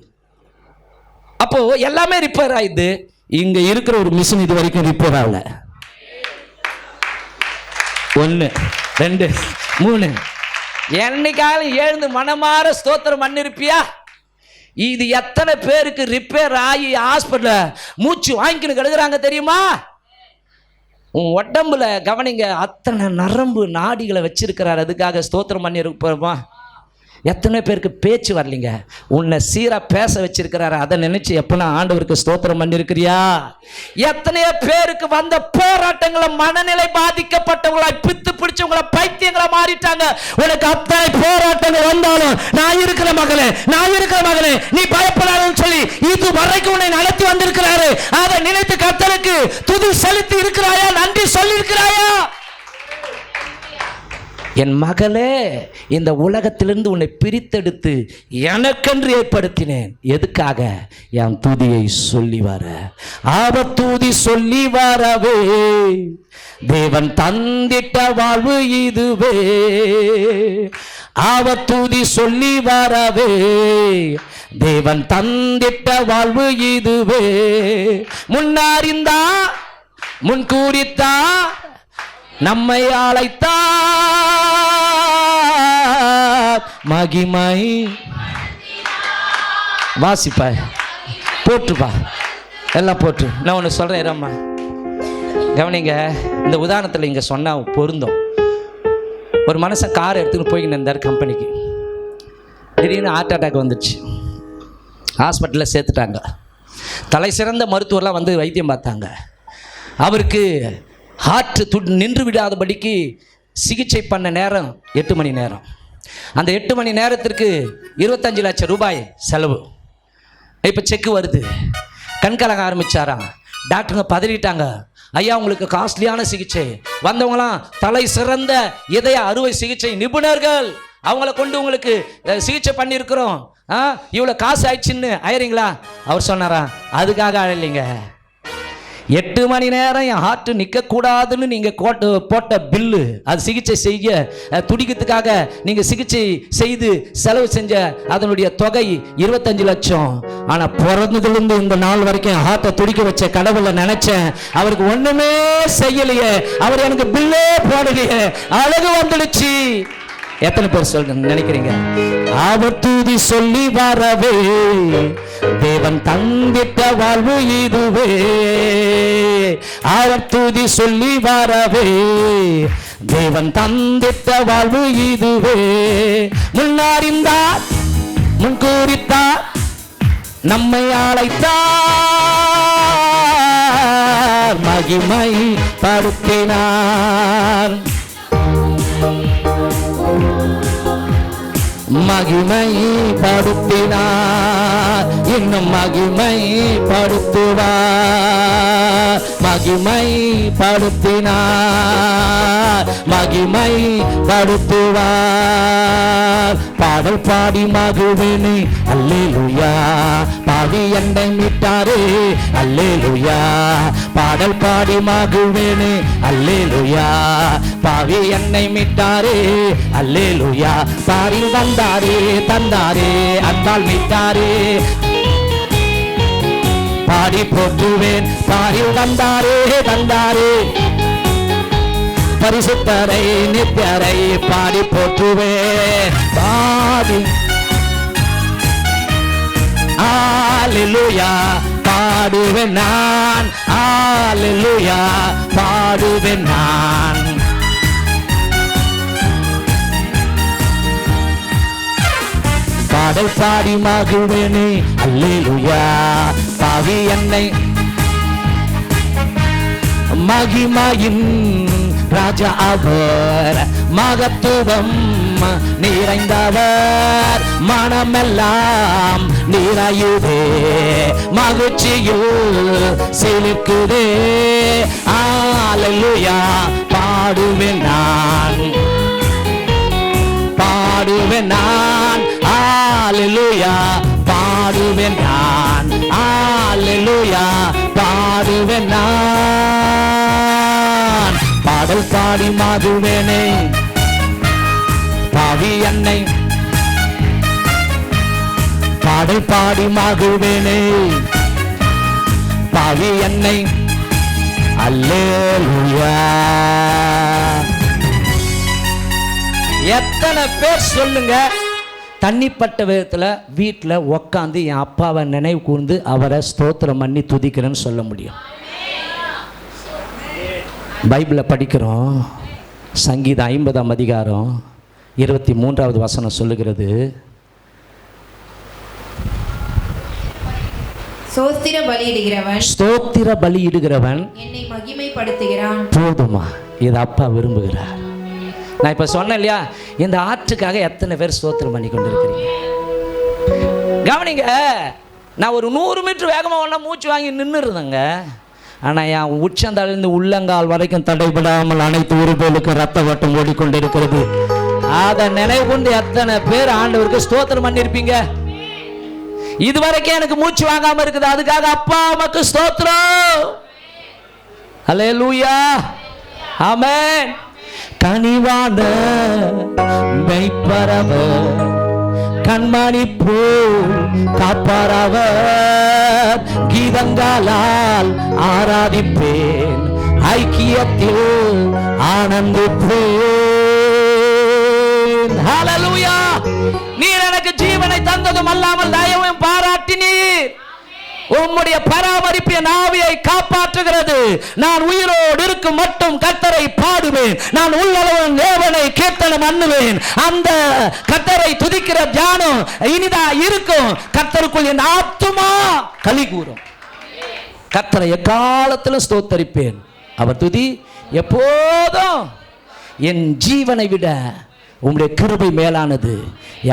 அப்போ எல்லாமே ரிப்பேர் ஆயிடுது. இங்க இருக்கிற ஒரு மிஷின் இது வரைக்கும் ரிப்பேர் ஆகல. 1 2 3 என்னைக்காலும் எழுந்து மனமாற ஸ்தோத்திரம் பண்ணிருப்பியா? இது எத்தனை பேருக்கு ரிப்பேர் ஆகி ஹாஸ்பிட்டல மூச்சு வாங்கின்னு கிடக்குறாங்க தெரியுமா? உன் உடம்புல கவனிங்க, அத்தனை நரம்பு நாடிகளை வச்சிருக்கிறார். அதுக்காக ஸ்தோத்திரம் பண்ணிருப்போமா? எத்தனை பேருக்கு பேச்சு வரலிங்க, உன்னை சீராக பேச வச்சிருக்கிறாரு. அதை நினைச்சு எப்பனா ஆண்டவருக்கு ஸ்தோத்திரம் பண்ணிருக்கிறியா? எத்தனையோ பேருக்கு வந்த போராட்டங்களை மனநிலை பாதிக்கப்பட்டவங்களா, பித்து பிடிச்சவங்களா, பைத்தியங்களா மாறிட்டாங்க. உனக்கு அத்தனை போராட்டங்கள் வந்தாலும் நான் இருக்கிற மகளே நீ பயப்படாதுன்னு சொல்லி இது வரைக்கும் உன்னை நடத்தி வந்திருக்கிறாரு. அதை நினைத்து கர்த்தருக்கு துதி செலுத்தி இருக்கிறாயா? நன்றி சொல்லி இருக்கிறாயா? என் மகளே, இந்த உலகத்திலிருந்து உன்னை பிரித்தெடுத்து எனக்கென்று ஏற்படுத்தினேன். எதுக்காக? என் துதியை சொல்லி வர. ஆபத்தூதி சொல்லி வரவே தேவன் தந்திட்ட வாழ்வு இதுவே. ஆபத்தூதி சொல்லி வரவே தேவன் தந்திட்ட வாழ்வு இதுவே. முன்னாரிந்தா முன்கூறித்தா நம்மை அழைத்தா மகிமை. வாசிப்பா, போட்டுப்பா, எல்லாம் போட்டு. நான் ஒன்று சொல்கிறேன் ரம்மா, கவனிங்க. இந்த உதாரணத்தில் இங்கே சொன்னால் பொருந்தும். ஒரு மனுஷன் கார் எடுத்துகிட்டு போய்கிட்டு இருந்தார் கம்பெனிக்கு. திடீர்னு ஹார்ட் அட்டாக் வந்துடுச்சு. ஹாஸ்பிட்டலில் சேர்த்துட்டாங்க. தலை சிறந்த மருத்துவர்லாம் வந்து வைத்தியம் பார்த்தாங்க. அவருக்கு ஹார்ட் நின்று விடாதபடிக்கு சிகிச்சை பண்ண நேரம் 8 மணி நேரம். அந்த 8 மணி நேரத்திற்கு 25 லட்சம் ரூபாய் செலவு. இப்போ செக்கு வருது. கண்கலங்க ஆரம்பிச்சாராம். டாக்டருங்க பதறிட்டாங்க. ஐயா, உங்களுக்கு காஸ்ட்லியான சிகிச்சை. வந்தவங்களாம் தலை சிறந்த இதய அறுவை சிகிச்சை நிபுணர்கள், அவங்கள கொண்டு உங்களுக்கு சிகிச்சை பண்ணியிருக்கிறோம், இவ்வளோ காசு ஆயிடுச்சுன்னு ஆயிரீங்களா? அவர் சொன்னாரா, அதுக்காக அழலைங்க. 8 மணி நேரம் என் ஹார்ட் நிற்கக்கூடாதுன்னு நீங்கள் போட்ட பில்லு, அது சிகிச்சை செய்ய துடிக்கிறதுக்காக நீங்கள் சிகிச்சை செய்து செலவு செஞ்ச அதனுடைய தொகை 25 லட்சம். ஆனால் பிறந்ததுலேருந்து இந்த நாள் வரைக்கும் என் ஹார்ட்டை துடிக்க வச்ச கடவுளை நினைச்சேன். அவருக்கு ஒன்றுமே செய்யலையே, அவர் எனக்கு பில்லே போடலையே, அழகு வந்துடுச்சு. எத்தனை பேர் சொல்லுங்க நினைக்கிறீங்க? ஆபத்தூதி சொல்லி வரவே தேவன் தந்திட்ட வாழ்வு இதுவே. ஆபத்தூதி சொல்லி வரவே தேவன் தந்திட்ட வாழ்வு இதுவே. முன்னாரிந்தார் முன்கூறித்தார் நம்மை அழைத்தார், மகிமை படுத்தினார், மகிமை படுத்தினார், இன்னும் மகிமை படுத்துவார், மகிமை படுத்தினார், மகிமை படுத்துவார். பாடல் பாடி மகிழ்வேனே அல்லேலூயா, பாடி என்னை மீட்டாரே அல்லேலூயா, பாடல் பாடி மகிழ்வேனே அல்லேலூயா, பாவி என்னை மீட்டாரே அல்லேலூயா, பாரில் வந்தாரே தந்தாரே அன்பால் மீட்டாரே, பாடி போற்றுவேன், பாரில் வந்தாரே தந்தாரே, பரிசுத்தரை நித்தியரை பாடி போற்றுவேன், பாடி அல்லேலூயா பாடுவேன் நான், அல்லேலூயா பாடுவேன் நான். பாடல் பாடி மகிழ்வேனே அல்லேலூயா, பாவி என்னை மகிமையின் ராஜா அவர், மகத்துவம் நிறைந்தவர், மனமெல்லாம் நிறையுதே, மகிழ்ச்சியில் செலுக்குதே, அல்லேலூயா பாடுவேன் நான், பாடுவேன் நான், அல்லேலூயா பாடுவேன் நான், அல்லேலூயா பாடுவேன் நான். பாடல் பாடி மகிழ்வேனே பாவி என்னை, பாடல் பாடி மகிழ்வேனே பாவி என்னை அல்லேலூயா. எத்தனை பேர் சொல்லுங்க தண்ணிப்பட்ட விதத்தில் வீட்டில் உக்காந்து என் அப்பாவை நினைவு கூர்ந்து அவரை ஸ்தோத்திரம் பண்ணி துதிக்கிறேன்னு சொல்ல முடியும்? பைபிளை படிக்கிறோம், சங்கீதம் 50ஆம் அதிகாரம் 23வது வசனம் சொல்லுகிறது, ஸ்தோத்திர பலியிடுகிறவன், ஸ்தோத்திர பலியிடுகிறவன் என்னை மகிமைப்படுத்துகிறான். போதுமா? இது அப்பா விரும்புகிறார். நான் இப்போ சொன்னேன் இல்லையா, இந்த ஆற்றுக்காக எத்தனை பேர் ஸ்தோத்திரம் பண்ணி கொண்டு இருக்கிறீங்க? கவனிங்க, நான் ஒரு 100 மீட்டர் வேகமாக ஒன்றா மூச்சு வாங்கி நின்று இருந்தேங்க. ஆனால் என் உச்சந்தலைந்து உள்ளங்கால் வரைக்கும் தடைபடாமல் அனைத்து உறுப்புகளுக்கும் ரத்த வட்டம் ஓடிக்கொண்டு இருக்கிறது. அதை நினைவு கொண்டு எத்தனை பேர் ஆண்டவருக்கு ஸ்தோத்திரம் பண்ணியிருப்பீங்க? இதுவரைக்கும் எனக்கு மூச்சு வாங்காம இருக்குது, அதுக்காக அப்பா உமக்கு ஸ்தோத்திரம். அல்லேலூயா, ஆமென். கனிவான மெய்ப்பரவர், கண்மணி போல் காப்பாரவர், கீதங்களால் ஆராதிப்பேன், ஐக்கியத்தில் ஆனந்திப்பேன். ஹல்லேலூயா. நீர் எனக்கு ஜீவனை தந்ததும் அல்லாமல் தயவும் பாராட்டினீர். உம்முடைய பராமரிப்பு என் ஆவியை காப்பாற்றுகிறது. நான் உயிரோடு இருக்கும் மட்டும் கர்த்தரை பாடுவேன், நான் உள்ளளவும் தேவனை கீர்த்தனம் பண்ணுவேன். அந்த கர்த்தரை துதிக்கிற தியானம் இனிதா இருக்கும். கர்த்தருக்குள் என் ஆத்துமா களி கூறும். கர்த்தரை எக்காலத்திலும் ஸ்தோத்தரிப்பேன். அவர் துதி எப்போதும் என் ஜீவனை விட உம்முடைய கிருபை மேலானது.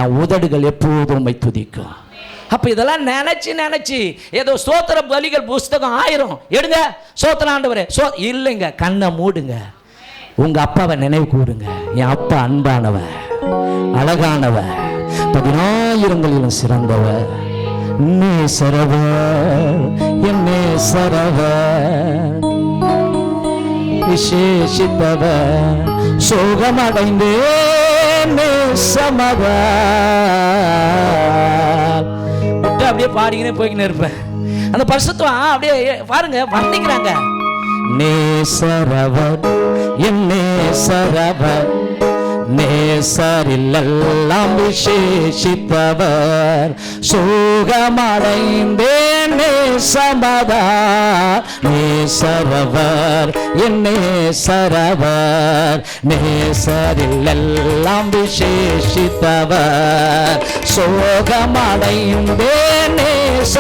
என் உதடுகள் எப்போதும் உம்மை துதிக்கும். அப்போ இதெல்லாம் நினச்சி ஏதோ ஸ்தோத்திர பலிகள் புஸ்தகம் 1000 எடுங்க, ஸ்தோத்திரம் ஆண்டவரே இல்லைங்க. கண்ணை மூடுங்க, உங்கள் அப்பாவை நினைவு கூறுங்க. என் அப்பா அன்பானவர், அழகானவர், 10,000ங்களிலும் சிறந்தவர், நேசரவர், என் நேசரவர், விசேஷித்தவர், சோகமடைந்தேன் நேசமவர். அப்படியே பாடிக்கினே போய்க்கினே இருப்பேன். அந்த பரிசுத்தம் அப்படியே பாருங்க வர்ணிக்கிறாங்க. நேசரவர், என் நேசரவர், நேசரிலெல்லாம் விசேஷித்தவர், சோகமடைந்தேன் நேசமதா, நேசரவர், என் நேசரவர், நேசரிலெல்லாம் விசேஷித்தவர், சோகமடைந்தேன் நேச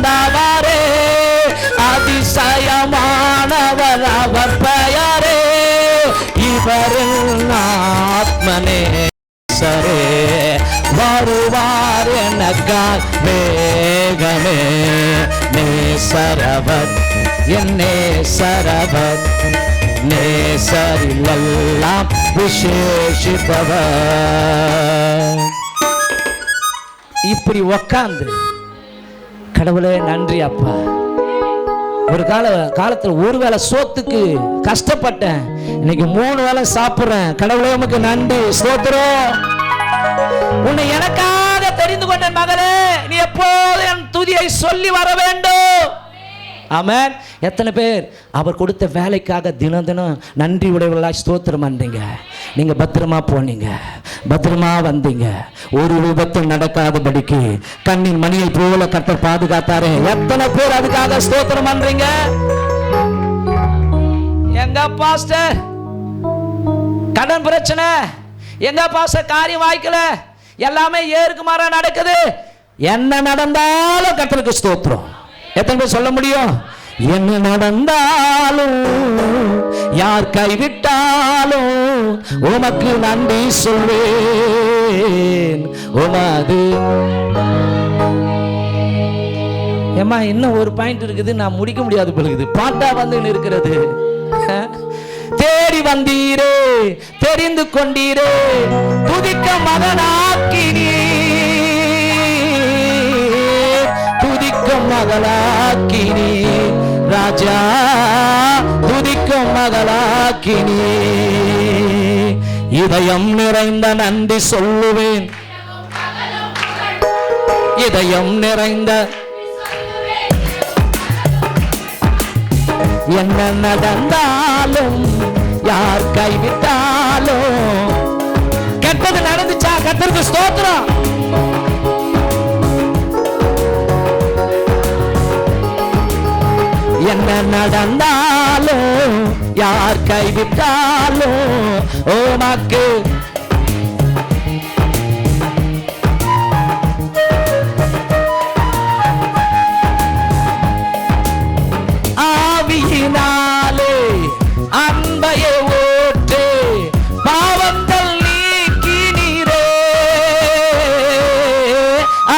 வந்தவரே, அதிசயமானவர் அவர் பெயரே, இவரில் ஆத்மனே சரே, வருவார் எனக்காய் மேகமே, நேசரவர் என் நேசரவர், நேசரிலெல்லாம் விசேஷிப்பவர். இப்படி உக்காந்து கடவுளே நன்றி அப்பா, ஒரு காலத்தில் ஒரு வேளை சோத்துக்கு கஷ்டப்பட்டேன், இன்னைக்கு 3 வேளை சாப்பிடுறேன். கடவுளே உமக்கு நன்றி, ஸ்தோத்திரம். உன்னை எனக்காக தெரிந்து கொண்டேன் மகளே, நீ எப்போதும் என் துதியை சொல்லி வர வேண்டும். ஆமென். எத்தனை பேர் அவர் கொடுத்த வேலைக்காக தினம் தினம் நன்றி உடையவர்களாய் ஸ்தோத்திரம் பண்றீங்க? நீங்க பத்திரமா போனீங்க, பத்திரமா வந்தீங்க, ஒரு விபத்தும் நடக்காதபடிக்கு கண்ணின் மணியை போல கர்த்தர் பாதுகாத்தாரே. எத்தனை பேர் அதுக்காக ஸ்தோத்திரம் பண்றீங்க? எங்க பாஸ்டர் கடன் பிரச்சனை, எங்க பாஸ்டர் காரியம் வாய்க்கல, எல்லாமே ஏருக்கு மாறா நடக்குது. என்ன நடந்தாலும் கர்த்தருக்கு ஸ்தோத்திரம். எத்தனை பேர் சொல்ல முடியும்? என்ன நடந்தாலும், யார் கைவிட்டாலும் உமக்கு நன்றி சொல்வேன். உமது ஏமா இன்னும் ஒரு பாயிண்ட் இருக்குது, நான் முடிக்க முடியாது போலுக்குது, பாட்டா வந்து இருக்கிறது. தேடி வந்தீரே, தெரிந்து கொண்டீரே, துதிக்க மகனாக்கினீ, துதிக்கும் மகளாக்கினி ராஜா, துதிக்கும் மகளாக்கினி. இதயம் நிறைந்த நன்றி சொல்லுவேன், இதயம் நிறைந்த என்ன நடந்தாலும், யார் கைவிட்டாலும். கெட்டது நடந்துச்சா? கர்த்தருக்கு ஸ்தோத்திரம். என்ன நடந்தாலும், யார் கைவிட்டாலும் உமக்கு ஆவியினாலே அன்பையே ஊற்றே, பாவங்கள் நீக்கினீரே.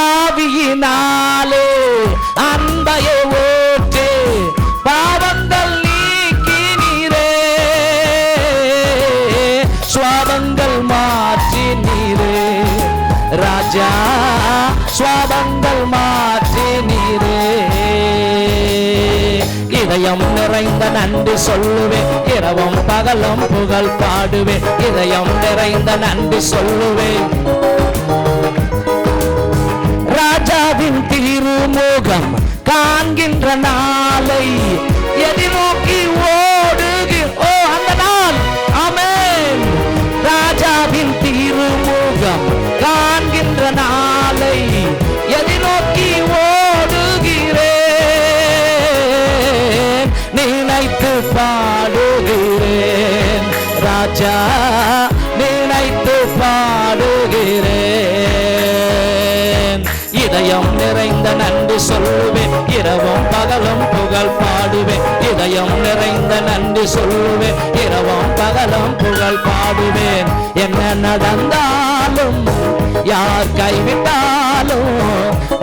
ஆவியினாலே அன்பையே ஊற்றே, பாவங்கள் நீக்கினீரே. சுவாபங்கள் மாற்றினீரே ராஜா, சுவாபங்கள் மாற்றினீரே. இதயம் நிறைந்த நன்றி சொல்லுவேன், இரவும் பகலும் புகழ் பாடுவேன். இதயம் நிறைந்த நன்றி சொல்லுவேன். ராஜாவின் திருமுகம் காண்கின்ற நாளை எதிர்நோக்கி ஓடுகிற அந்த நாள். ஆமென். ராஜாவின் திருமுகம் காண்கின்ற நாளை எதிர்நோக்கி ஓடுகிறேன், நினைத்து பாடுகிறேன் ராஜா, நினைத்து பாடுகிறேன். இதயம் நிறைந்த நன்றி சொல்லுவேன், இரவும் பகலும் புகழ் பாடுவேன். இதயம் நிறைந்த நன்றி சொல்லுவேன், இரவும் பகலும் புகழ் பாடுவேன். என்ன நடந்தாலும், யார் கைவிட்டாலும்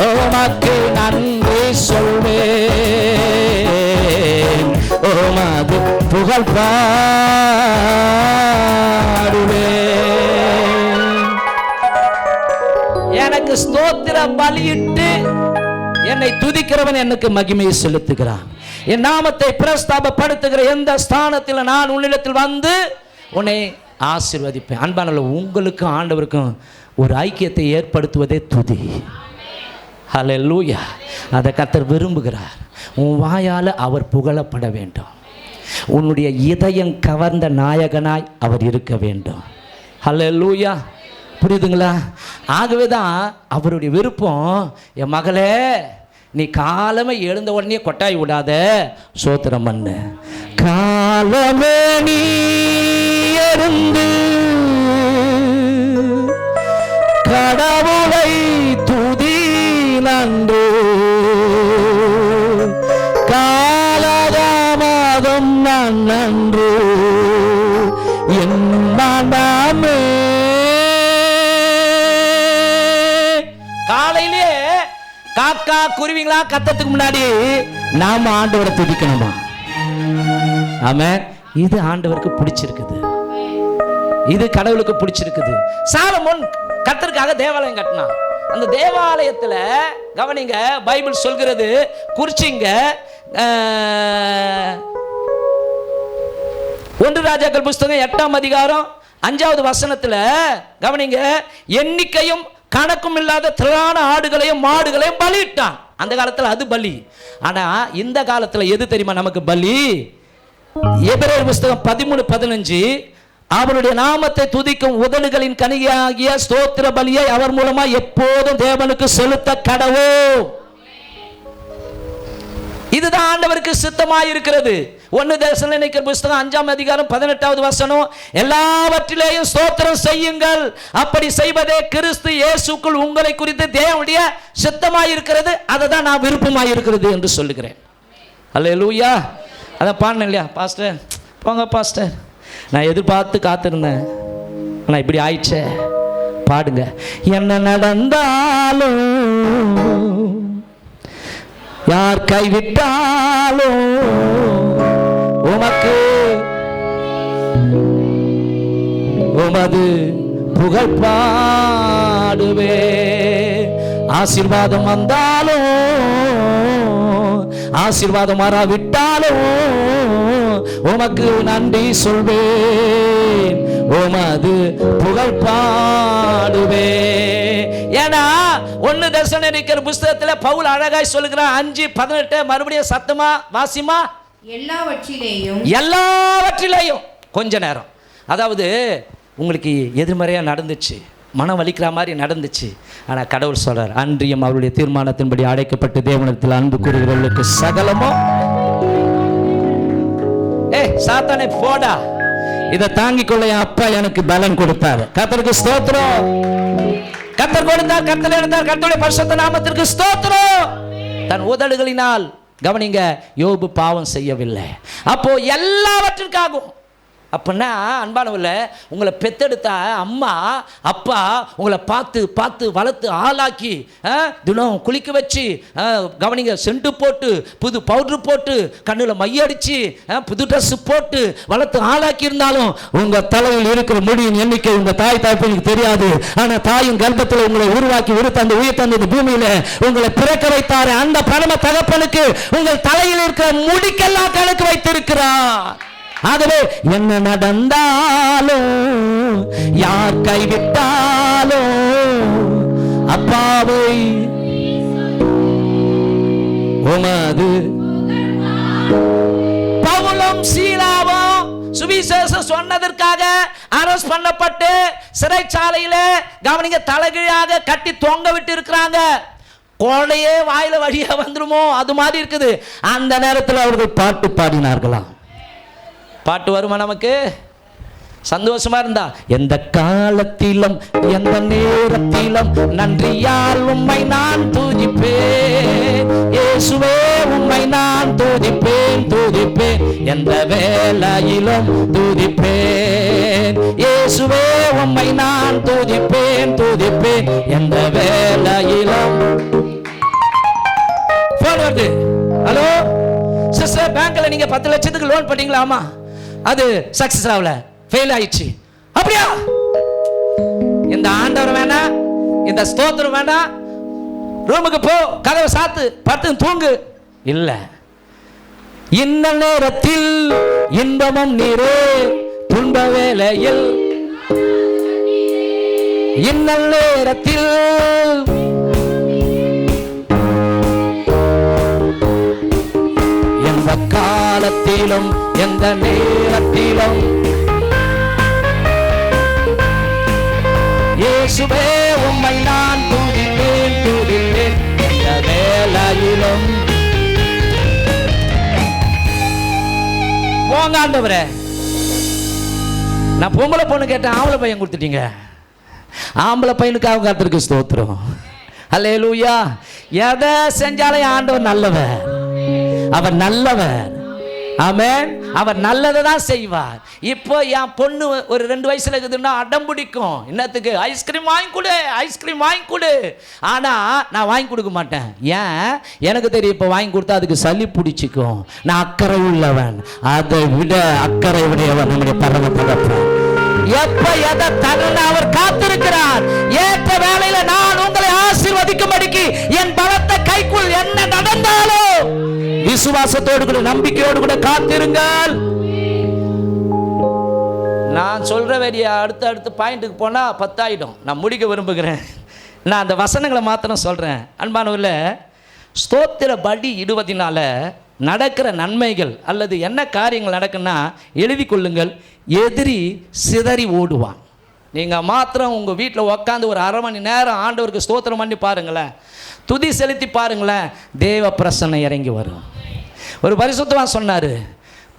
உமக்கு நன்றி சொல்வேன். உமது புகழ் பாடுவேன். எனக்கு ஸ்தோத்திர பலியிட்டு என்னை துதிக்கிறவன் எனக்கு மகிமையை செலுத்துகிறான். என் நாமத்தை பிரஸ்தாபப்படுத்துகிற எந்த ஸ்தானத்தில் நான் உன்னிடத்தில் வந்து உன்னை ஆசீர்வதிப்பேன். அன்பானவர்களே, உங்களுக்கும் ஆண்டவருக்கும் ஒரு ஐக்கியத்தை ஏற்படுத்துவதே துதி. ஹல்லேலூயா. அதை கர்த்தர் விரும்புகிறார். உன் வாயால் அவர் புகழப்பட வேண்டும். உன்னுடைய இதயம் கவர்ந்த நாயகனாய் அவர் இருக்க வேண்டும். ஹல்லேலூயா. புரியுதுங்களா? ஆகவே தான் அவருடைய விருப்பம், என் மகளே நீ காலமே எழுந்த உடனே கொட்டாய் விடாத, சோத்திரம் பண்ணு. காலமே நீ எழுந்து கடவுளை துதி நன்று, காக்கா குருவிங்களா கத்தத்துக்கு முன்னாடி நாம ஆண்டவரை துதிக்கணுமா? ஆமென். இது ஆண்டவருக்கு பிடிச்சிருக்குது, இது கடவுளுக்கு பிடிச்சிருக்குது. சாலமோன் கர்த்தருக்காக தேவாலயம் கட்டினான். அந்த தேவாலயத்துல கவனிங்க, பைபிள் சொல்கிறது, குறிச்சிங்க, 1 ராஜாக்கள் புஸ்தகம் 8ஆம் அதிகாரம் 5வது வசனத்துல கவனிங்க, எண்ணிக்கையும் கணக்கும் இல்லாத திரளான ஆடுகளையும் மாடுகளையும் பலியிட்டான். அந்த காலத்துல அது பலி. ஆனா இந்த காலத்துல எது தெரியுமா நமக்கு பலி? எபிரேயர் புஸ்தகம் 13:15, அவருடைய நாமத்தை துதிக்கும் உதடுகளின் கனியாகிய ஸ்தோத்திர பலியை அவர் மூலமா எப்போதும் தேவனுக்கு செலுத்த கடவோம். இதுதான் ஆண்டவருக்கு சித்தமாய் இருக்கிறது. 1 தெசலோனிக்கர் புஸ்தகம் 5ஆம் அதிகாரம் 18வது வசனம், எல்லாவற்றிலேயும் ஸ்தோத்திரம் செய்யுங்கள், அப்படி செய்வதே கிறிஸ்து இயேசுக்குள் உங்களை குறித்து தேவனுடைய சித்தமாய் இருக்கிறது, அதை தான் நான் விருப்பமாய் இருக்கிறது என்று சொல்லுகிறேன். அல்லேலூயா. அதான் பாடினேன் இல்லையா, பாஸ்டர் போங்க பாஸ்டர், நான் எதிர்பார்த்து காத்திருந்தேன், ஆனால் இப்படி ஆயிடுச்சே. பாடுங்க. என்ன நடந்தாலும் யார் கைவிட்டாலும் உமக்கு உமது புகழ் பாடுவே. ஆசீர்வாதம் வந்தாலும் ஆசீர்வாதம் வராவிட்டாலும் உமக்கு நன்றி சொல்வேன், உமது புகழ் பாடுவே. ஏன்னா 1 தெசலோனிக்கர் புஸ்தகத்துல பவுல் அழகாய் சொல்லுகிறான், 5:18, மறுபடியும் சத்தமா வாசிமா. எல்லாவற்றிலேயும் கொஞ்ச நேரம், அதாவது உங்களுக்கு எதிர்மறையா நடந்துச்சு, மனம் வலிக்கிற மாதிரி நடந்துச்சு, ஆனால் கடவுள் சொல்றார், அன்றியும் அவருடைய தீர்மானத்தின்படி அழைக்கப்பட்டு தேவனிடத்தில் அன்பு கூறுகிறவர்களுக்கு சகலமோ. சாத்தானே போடா, இதை தாங்கிக் கொள்ள என் அப்பா எனக்கு பலன் கொடுத்தார். கர்த்தருக்கு ஸ்தோத்திரம். கர்த்தர் கொடுத்தார், கர்த்தர் எடுத்தார், கர்த்தருடைய பரிசுத்த நாமத்திற்கு ஸ்தோத்திரம். தன் உதடுகளினால் கவனிங்க, யோபு பாவம் செய்யவில்லை. அப்போ எல்லாவற்றிற்காகவும், அப்படின்னா அன்பானவர்கள, உங்களை பெத்தெடுத்த அம்மா அப்பா உங்களை பார்த்து பார்த்து வளர்த்து ஆளாக்கி தினம் குளிக்க வச்சு கவனிங்க, செண்டு போட்டு புது பவுட்ரு போட்டு கண்ணில் மையடிச்சு புது ட்ரெஸ் போட்டு வளர்த்து ஆளாக்கி இருந்தாலும் உங்கள் தலையில் இருக்கிற முடியின் எண்ணிக்கை உங்கள் தாய் தகப்பனுக்கு தெரியாது. ஆனால் தாயின் கர்ப்பத்தில் உங்களை உருவாக்கி உருத்தந்து உயிர் தந்த பூமியில உங்களை பிறக்க வைத்தாரு அந்த பரம தகப்பனுக்கு உங்கள் தலையில் இருக்கிற முடிக்கெல்லாம் கணக்கு வைத்திருக்கிறார். ஆகவே என்ன நடந்தாலும் யார் கைவிட்டாலும் அப்பாவை உமது. பவுலும் சீலாவும் சுவிசேஷம் சொன்னதற்காக அரெஸ்ட் பண்ணப்பட்டு சிறைச்சாலையில கவனிங்க தலைகீழாக கட்டி தொங்க விட்டு இருக்கிறாங்க. கோடையே வாயில வழியா வந்துருமோ அது மாதிரி இருக்குது. அந்த நேரத்தில் அவர்கள் பாட்டு பாடினார்களாம். பாட்டு வருமா நமக்கு? சந்தோஷமா இருந்தா, எந்த காலத்திலும் எந்த நேரத்திலும் நன்றியால் உம்மை நான் துதிப்பேன், இயேசுவே உம்மை நான் துதிப்பேன் துதிப்பேன், எந்த வேளையிலும் துதிப்பேன், இயேசுவே உம்மை நான் துதிப்பேன் துதிப்பேன், எந்த வேளையிலும். போன் வருது. ஹலோ சிஸ்டர், பேங்க்ல நீங்க 10 லட்சத்துக்கு லோன் பண்ணீங்களாமா, அது சக்சஸ் ஆகல, ஃபெயில் ஆயிடுச்சு. அப்படியா? இந்த ஆண்டவர் வேணாம், இந்த ஸ்தோத்திரம் வேணாம், ரூமுக்கு போ, கதவை சாத்து, படுத்து தூங்கு. இல்ல, இந்த நேரத்தில் இன்பமும் நீரே, துன்ப வேளையில் இந்த நேரத்தில் எந்த காலத்திலும் எந்த நேரத்திலும் இயேசுவே உம்மை நான் துதிப்பேன் துதிப்பேன், எந்த வேளையிலும். போங்க ஆண்டவரே, நான் பொம்பளை பொண்ணு கேட்டேன், ஆம்பளை பையன் கொடுத்துட்டீங்க. ஆம்பளை பையனுக்காக கர்த்தருக்கு ஸ்தோத்திரம். அல்லேலூயா. எதை செஞ்சாலும் ஆண்டவர் நல்லவர், அவர் நல்லவர். ஆமென். அவர் நல்லதை தான் செய்வார். இப்போ என் பொண்ணு ஒரு 2 வயசுல இருக்குதுன்னா அடம் பிடிக்கும். என்னத்துக்கு? ஐஸ்கிரீம் வாங்கி கொடு, ஐஸ்கிரீம் வாங்கி கொடு. ஆனா நான் வாங்கி கொடுக்க மாட்டேன். ஏன்? எனக்கு தெரியும், இப்போ வாங்கி கொடுத்தா அதுக்கு சளி பிடிச்சிக்கும். நான் அக்கறை உள்ளவன், அதை விட அக்கறை உடையவன் நம்முடைய பரம தகப்பன். எப்ப எதை தரல அவர் காத்திருக்கிறார். ஏற்ற வேளையில நான் உங்களை ஆசீர்வதிக்கும்படிக்கு என் பலத்த கைக்குள் என்ன நடந்தாலும் விசுவாசத்தோடு கூட நம்பிக்கையோடு கூட காத்திருங்கள். நான் சொல்ற வேண்டிய அடுத்த பாயிண்ட்டுக்கு போனா 10 ஆயிடும். நான் முடிக்க விரும்புகிறேன். நான் அந்த வசனங்களை மாத்திரம் சொல்றேன். அன்பானவர்களே, ஸ்தோத்திர பலி இடுவதினால நடக்கிற நன்மைகள் அல்லது என்ன காரியங்கள் நடக்குன்னா எழுதி கொள்ளுங்கள். எதிரி சிதறி ஓடுவான். நீங்கள் மாத்திரம் உங்கள் வீட்டில் உட்காந்து ஒரு 1/2 மணி நேரம் ஆண்டவருக்கு ஸ்தோத்திரம் பண்ணி பாருங்களேன், துதி செலுத்தி பாருங்களேன், தேவ பிரசன்னம் இறங்கி வரும். ஒரு பரிசுத்தவான் சொன்னார்,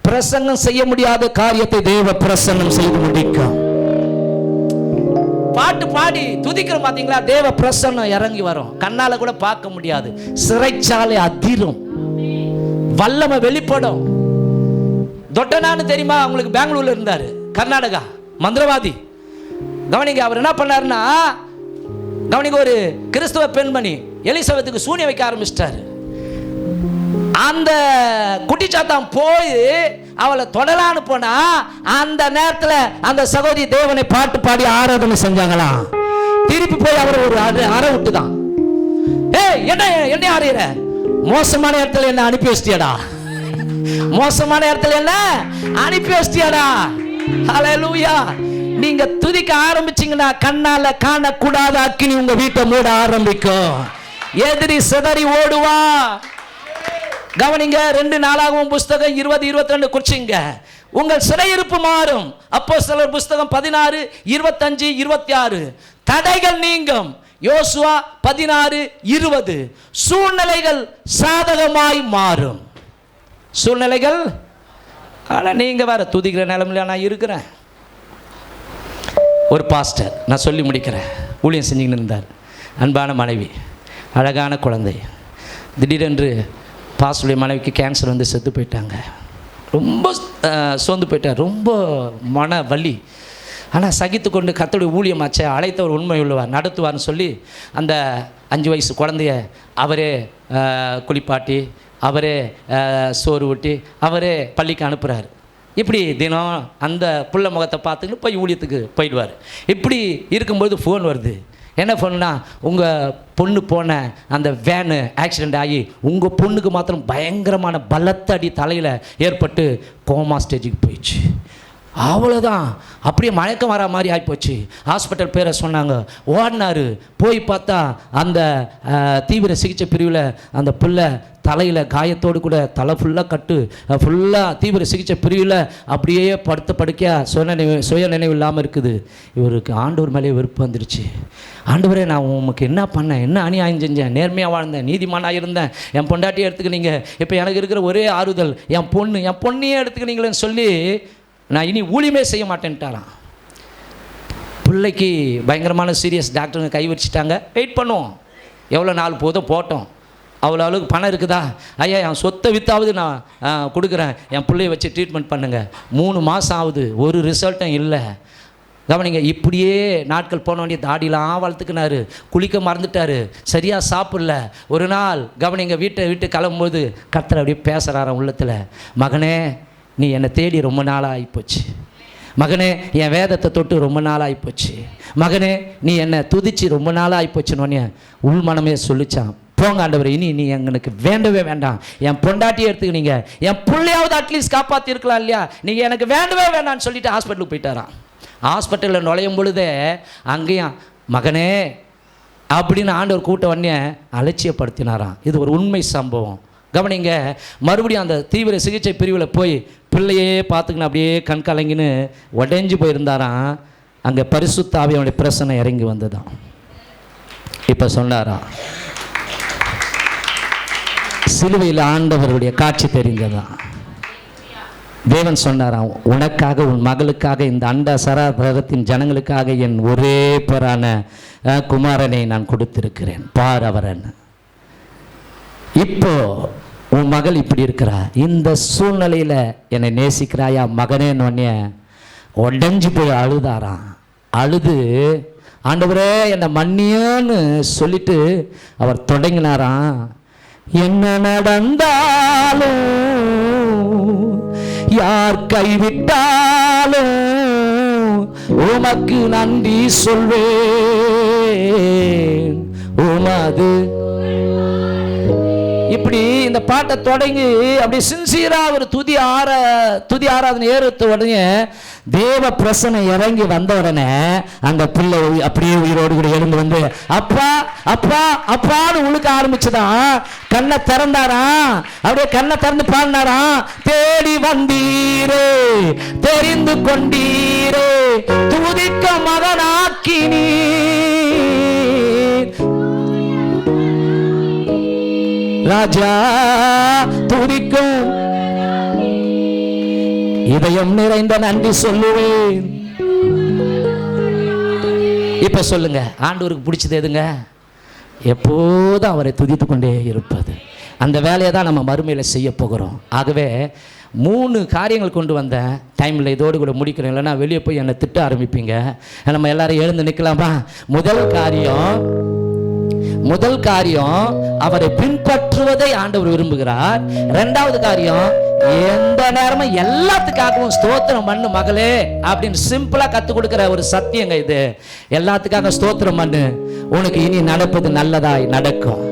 பிரசன்னம் செய்ய முடியாத காரியத்தை தேவ பிரசன்னம் செய்து முடிக்கும். பாட்டு பாடி துதிக்கிறோம் பார்த்தீங்களா, தேவ பிரசன்னம் இறங்கி வரும். கண்ணால் கூட பார்க்க முடியாது, சிறைச்சாலை அதிரும், வல்லமை வெளிப்படும். தொட்டனான்னு தெரியுமா உங்களுக்கு? பெங்களூர்ல இருந்தாரு, கர்நாடகா மந்திரவாதி. கவனிங்க, அவர் என்ன பண்ணாருன்னா, கவனிங்க, ஒரு கிறிஸ்தவ பெண்மணி எலிசபெத்துக்கு சூனியம் வைக்க ஆரம்பிச்சிட்டாரு. அந்த குட்டிச்சாத்தான் போய் அவளை தொடலான்னு போனா அந்த நேரத்தில் அந்த சகோதரி தேவனை பாட்டு பாடி ஆராதனை செஞ்சாங்களாம். திருப்பி போய் அவர் ஒரு அறை விட்டு தான், என்ன அறையிற, மோசமான இடத்துல என்ன அனுப்பி வச்சிட்டியாடா, மோசமான இடத்துல என்ன அனுப்பி வச்சிட்டியாடா. ஹல்லேலூயா. நீங்க துதிக்க ஆரம்பிச்சீங்கன்னா கண்ணால காணக்கூடாத அக்கினி உங்க வீட்டை மூட ஆரம்பிக்கும். எதிரி சிதறி ஓடுவா. கவனிங்க, 2 நாளாகவும் புஸ்தகம் 20-22 குறிச்சிங்க. உங்கள் சிறையிருப்பு மாறும். அப்போஸ்தலர் புஸ்தகம் 16-25-26. தடைகள் நீங்கும். யோசுவா 16-20. சூழ்நிலைகள் சாதகமாய் மாறும். சூழ்நிலைகள். ஆனால் நீங்கள் வேற துதிக்கிற நிலைமையில நான் இருக்கிறேன். ஒரு பாஸ்டர், நான் சொல்லி முடிக்கிறேன், ஊழியம் செஞ்சுக்கின்னு இருந்தார். அன்பான மனைவி, அழகான குழந்தை. திடீரென்று பாஸ்டருடைய மனைவிக்கு கேன்சர் வந்து செத்து போயிட்டாங்க. ரொம்ப சோர்ந்து போயிட்டார், ரொம்ப மன வலி. ஆனால் சகித்து கொண்டு கர்த்தருடைய ஊழியமாச்சே, அழைத்தவர் உண்மை உள்ளவார், நடத்துவார்னு சொல்லி அந்த 5 வயசு குழந்தைய அவரே குளிப்பாட்டி, அவரே சோறு ஊட்டி, அவரே பள்ளிக்கு அனுப்புகிறார். இப்படி தினம் அந்த புள்ள முகத்தை பார்த்துக்கிட்டு போய் ஊழியத்துக்கு போயிடுவார். இப்படி இருக்கும்போது ஃபோன் வருது. என்ன ஃபோன்னா, உங்கள் பொண்ணு போன அந்த வேனு ஆக்சிடெண்ட் ஆகி உங்கள் பொண்ணுக்கு மாத்திரம் பயங்கரமான பலத்த அடி தலையில் ஏற்பட்டு கோமா ஸ்டேஜுக்கு போயிடுச்சு. அவ்வளோதான், அப்படியே மயக்கம் வர மாதிரி ஆகிப்போச்சு. ஹாஸ்பிட்டல் பேரை சொன்னாங்க. ஓடினார். போய் பார்த்தா அந்த தீவிர சிகிச்சை பிரிவில் அந்த பிள்ளை தலையில் காயத்தோடு கூட, தலை ஃபுல்லாக கட்டு, ஃபுல்லாக தீவிர சிகிச்சை பிரிவில் அப்படியே படுக்கையாக சுய நினைவு இல்லாமல் இருக்குது. இவருக்கு ஆண்டவர் மேலே வெறுப்பு வந்துருச்சு. ஆண்டவரே, நான் உமக்கு என்ன பண்ணேன், என்ன அநியாயம் செஞ்சேன், நேர்மையாக வாழ்ந்தேன், நீதிமானாக இருந்தேன், என் பொண்டாட்டியை எடுத்துக்கினீங்க, இப்போ எனக்கு இருக்கிற ஒரே ஆறுதல் என் பொண்ணையே எடுத்துக்கினீங்களேன்னு சொல்லி நான் இனி ஊழியமே செய்ய மாட்டேன்ட்டாராம். பிள்ளைக்கு பயங்கரமான சீரியஸ், டாக்டருங்க கை வச்சுட்டாங்க. வெயிட் பண்ணுவோம், எவ்வளோ நாள் போதும் போட்டோம், அவ்வளோ அளவுக்கு பணம் இருக்குதா, ஐயா என் சொத்தை வித்தாவது நான் கொடுக்குறேன், என் பிள்ளைய வச்சு ட்ரீட்மெண்ட் பண்ணுங்கள். 3 மாதம் ஆகுது, ஒரு ரிசல்ட்டும் இல்லை. கவனிங்க, இப்படியே நாட்கள் போன வேண்டிய, தாடிலாம் வளர்த்துக்கினாரு, குளிக்க மறந்துட்டார், சரியாக சாப்பிடல. ஒரு நாள் கவனிங்க, வீட்டை கிளம்பும்போது கர்த்தர் அப்படியே பேசுகிறாராம் உள்ளத்தில், மகனே நீ என்னை தேடி ரொம்ப நாளாக ஆகிப்போச்சு, மகனே என் வேதத்தை தொட்டு ரொம்ப நாளாக ஆகிப்போச்சு, மகனே நீ என்னை துதிச்சு ரொம்ப நாளாக ஆகிப்போச்சுன்னு உள் மனமே சொல்லிச்சான். போங்க ஆண்டவரே, இனி நீ எங்களுக்கு வேண்டவே வேண்டாம், என் பொண்டாட்டியை எடுத்துக்கினீங்க, என் பிள்ளையாவது அட்லீஸ்ட் காப்பாற்றிருக்கலாம் இல்லையா, நீங்கள் எனக்கு வேண்டவே வேண்டாம்னு சொல்லிட்டு ஹாஸ்பிட்டலுக்கு போயிட்டாரான். ஹாஸ்பிட்டலில் நுழையும் பொழுதே அங்கேயும் மகனே அப்படின்னு ஆண்டவர் கூட்ட உடனே அலட்சியப்படுத்தினாராம். இது ஒரு உண்மை சம்பவம். கவனிங்க, மறுபடியும் அந்த தீவிர சிகிச்சை பிரிவில் போய் பிள்ளையே பார்த்துக்கின்னு அப்படியே கண் கலங்கின்னு உடைஞ்சு போயிருந்தாராம். அங்கே பரிசுத்த ஆவியானுடைய பிரசன்னம் இறங்கி வந்ததான். இப்போ சொன்னாராம், சிலுவையில் ஆண்டவருடைய காட்சி தெரிந்ததான். தேவன் சொன்னாராம், உனக்காக, உன் மகளுக்காக, இந்த அண்ட சராசரத்தின் ஜனங்களுக்காக என் ஒரே பேரான குமாரனை நான் கொடுத்திருக்கிறேன், பார் அவரன். இப்போ உன் மகள் இப்படி இருக்கிறா, இந்த சூழ்நிலையில் என்னை நேசிக்கிறாயா மகனேன்னு உடஞ்சி போய் அழுதாராம். அழுது ஆண்டவரே என்னை மன்னியன்னு சொல்லிட்டு அவர் தொடங்கினாராம். என்ன நடந்தாலும் யார் கைவிட்டாலும் உமக்கு நன்றி சொல்வேன் உமது. இப்படி இந்த பாட்டை தொடங்கி அப்படி சின்சியரா ஒரு துதி ஆராதனை ஏறுத்த உடனே தேவ பிரசனை இறங்கி வந்த உடனே அந்த பிள்ளை அப்படியே உயிரோடு கூட எழுந்து வந்து அப்பா அப்பா அப்பான்னு உழுக்க ஆரம்பிச்சுதான். கண்ணை திறந்தாராம், அப்படியே கண்ணை திறந்து பாடினாராம். தேடி வந்தீரே தெரிந்து கொண்டீரே துதிக்க மகனாக்கினீ ராஜா துதிக்கும் இதயம் நிறைந்த நன்றி சொல்லுவேன். இப்ப சொல்லுங்க, ஆண்டவருக்கு பிடிச்சது எதுங்க? எப்போதும் அவரை துதித்து கொண்டே இருப்பது. அந்த வேலையை தான் நம்ம மறுமையில் செய்ய போகிறோம். ஆகவே 3 காரியங்கள் கொண்டு வந்தேன். டைமில் இதோடு கூட முடிக்கிறேன், இல்லைன்னா வெளியே போய் என்னை திட்ட ஆரம்பிப்பீங்க. நம்ம எல்லாரும் எழுந்து நிற்கலாமா? முதல் காரியம் அவரை பின்பற்றுவதை ஆண்டவர் விரும்புகிறார். 2வது காரியம், எந்த நேரமும் எல்லாத்துக்காகவும் ஸ்தோத்திரம் பண்ணு மகளே அப்படின்னு சிம்பிளா கற்றுக் கொடுக்கிற ஒரு சத்தியங்க இது. எல்லாத்துக்காக ஸ்தோத்திரம் பண்ணு, உனக்கு இனி நடப்பது நல்லதாய் நடக்கும்,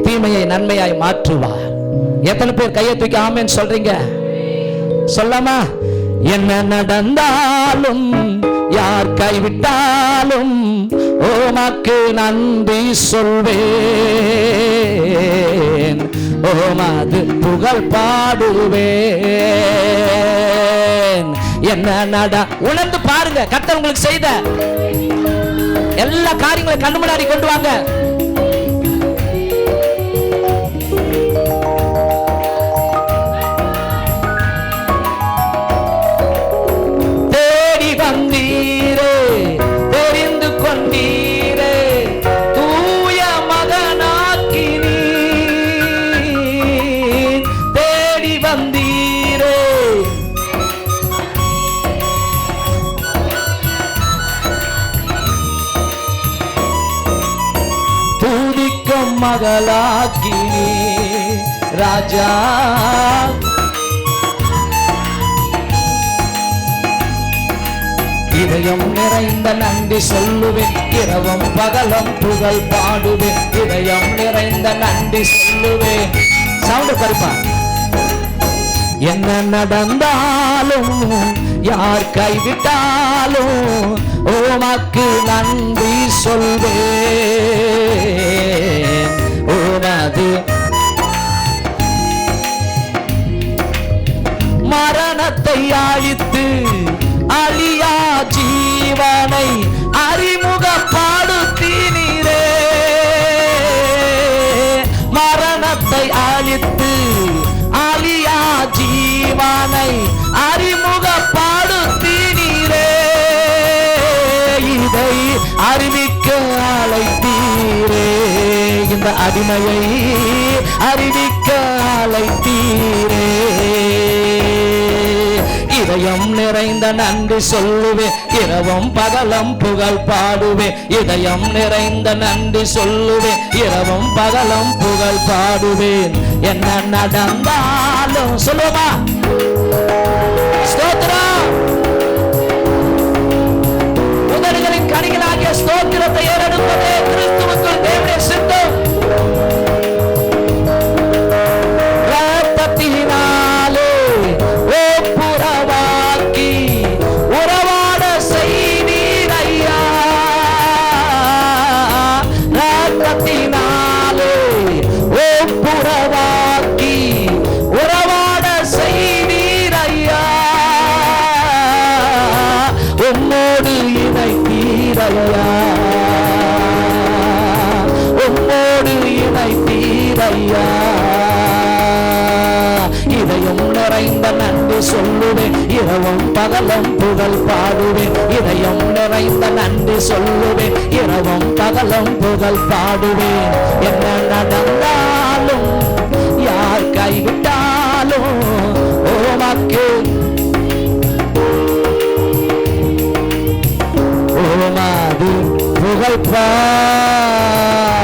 தீமையை நன்மையாய் மாற்றுவார். எத்தனை பேர் கையை தூக்கி ஆமேன்னு சொல்றீங்க? சொல்லாமா? என்ன நடந்தாலும் யார் கைவிட்டாலும் உமக்கு நன்றி சொல்வேன், உமது புகழ் பாடுவேன். என்ன உணர்ந்து பாருங்க, கர்த்தர் உங்களுக்கு செய்த எல்லா காரியங்களையும் கண்ணு முன்னாடி கொண்டு வாங்க. வந்தீரே தெரிந்து கொண்டீரே தூய மகனாக்கினீ தேடி வந்தீரே துதிக்கும் மகளாக்கினீ ராஜா. இதயம் நிறைந்த நன்றி சொல்லுவேன், இரவும் பகலும் புகழ் பாடுவேன். இதயம் நிறைந்த நன்றி சொல்லுவேன். சவுண்ட் கருப்பா. என்ன நடந்தாலும் யார் கைவிட்டாலும் உமக்கு நன்றி சொல்வேன், உமது மரணத்தை அழித்து அழியா ஜீவனை அறிமுகப்படுத்தினீரே. மரணத்தை அழித்து அழியா ஜீவனை அறிமுகப்படுத்தினீரே. இதை அறிவிக்க அழைத்தீரே, இந்த அடிமையை அறிவிக்க அழைத்தீரே. இதயம் நிறைந்த நன்றி சொல்லுவேன், இரவும் பகலும் புகழ் பாடுவேன். இதயம் நிறைந்த நன்றி சொல்லுவேன், இரவும் பகலும் புகழ் பாடுவேன். என்ன நடந்தாலும் சொல்லுமா ஸ்தோத்திரம். உதடுகளின் கனிகளாகிய ஸ்தோத்திரத்தை ஏறெடுப்பதே கிறிஸ்துவுக்குள் தேவனுடைய சித்தம். ரத்தத்தினாலே ஒப்புரவாக்கி உறவாட செய்தீர் ஐயா. ரத்தத்தினாலே ஒப்புரவாக்கி உறவாட செய்தீர் ஐயா. உம்மோடு இணைத்தீர் ஐயா, உம்மோடு இணைத்தீர் ஐயா. இதயம் நிறைந்த நன்றி சொல்லுவேன், இரவும் பகலும் புகழ் பாடுவேன். இதயம் நிறைந்த நன்றி சொல்லுவேன், இரவும் பகலும் புகழ் பாடுவேன். என்ன நடந்தாலும் யார் கைவிட்டாலும் பாடுவேன்.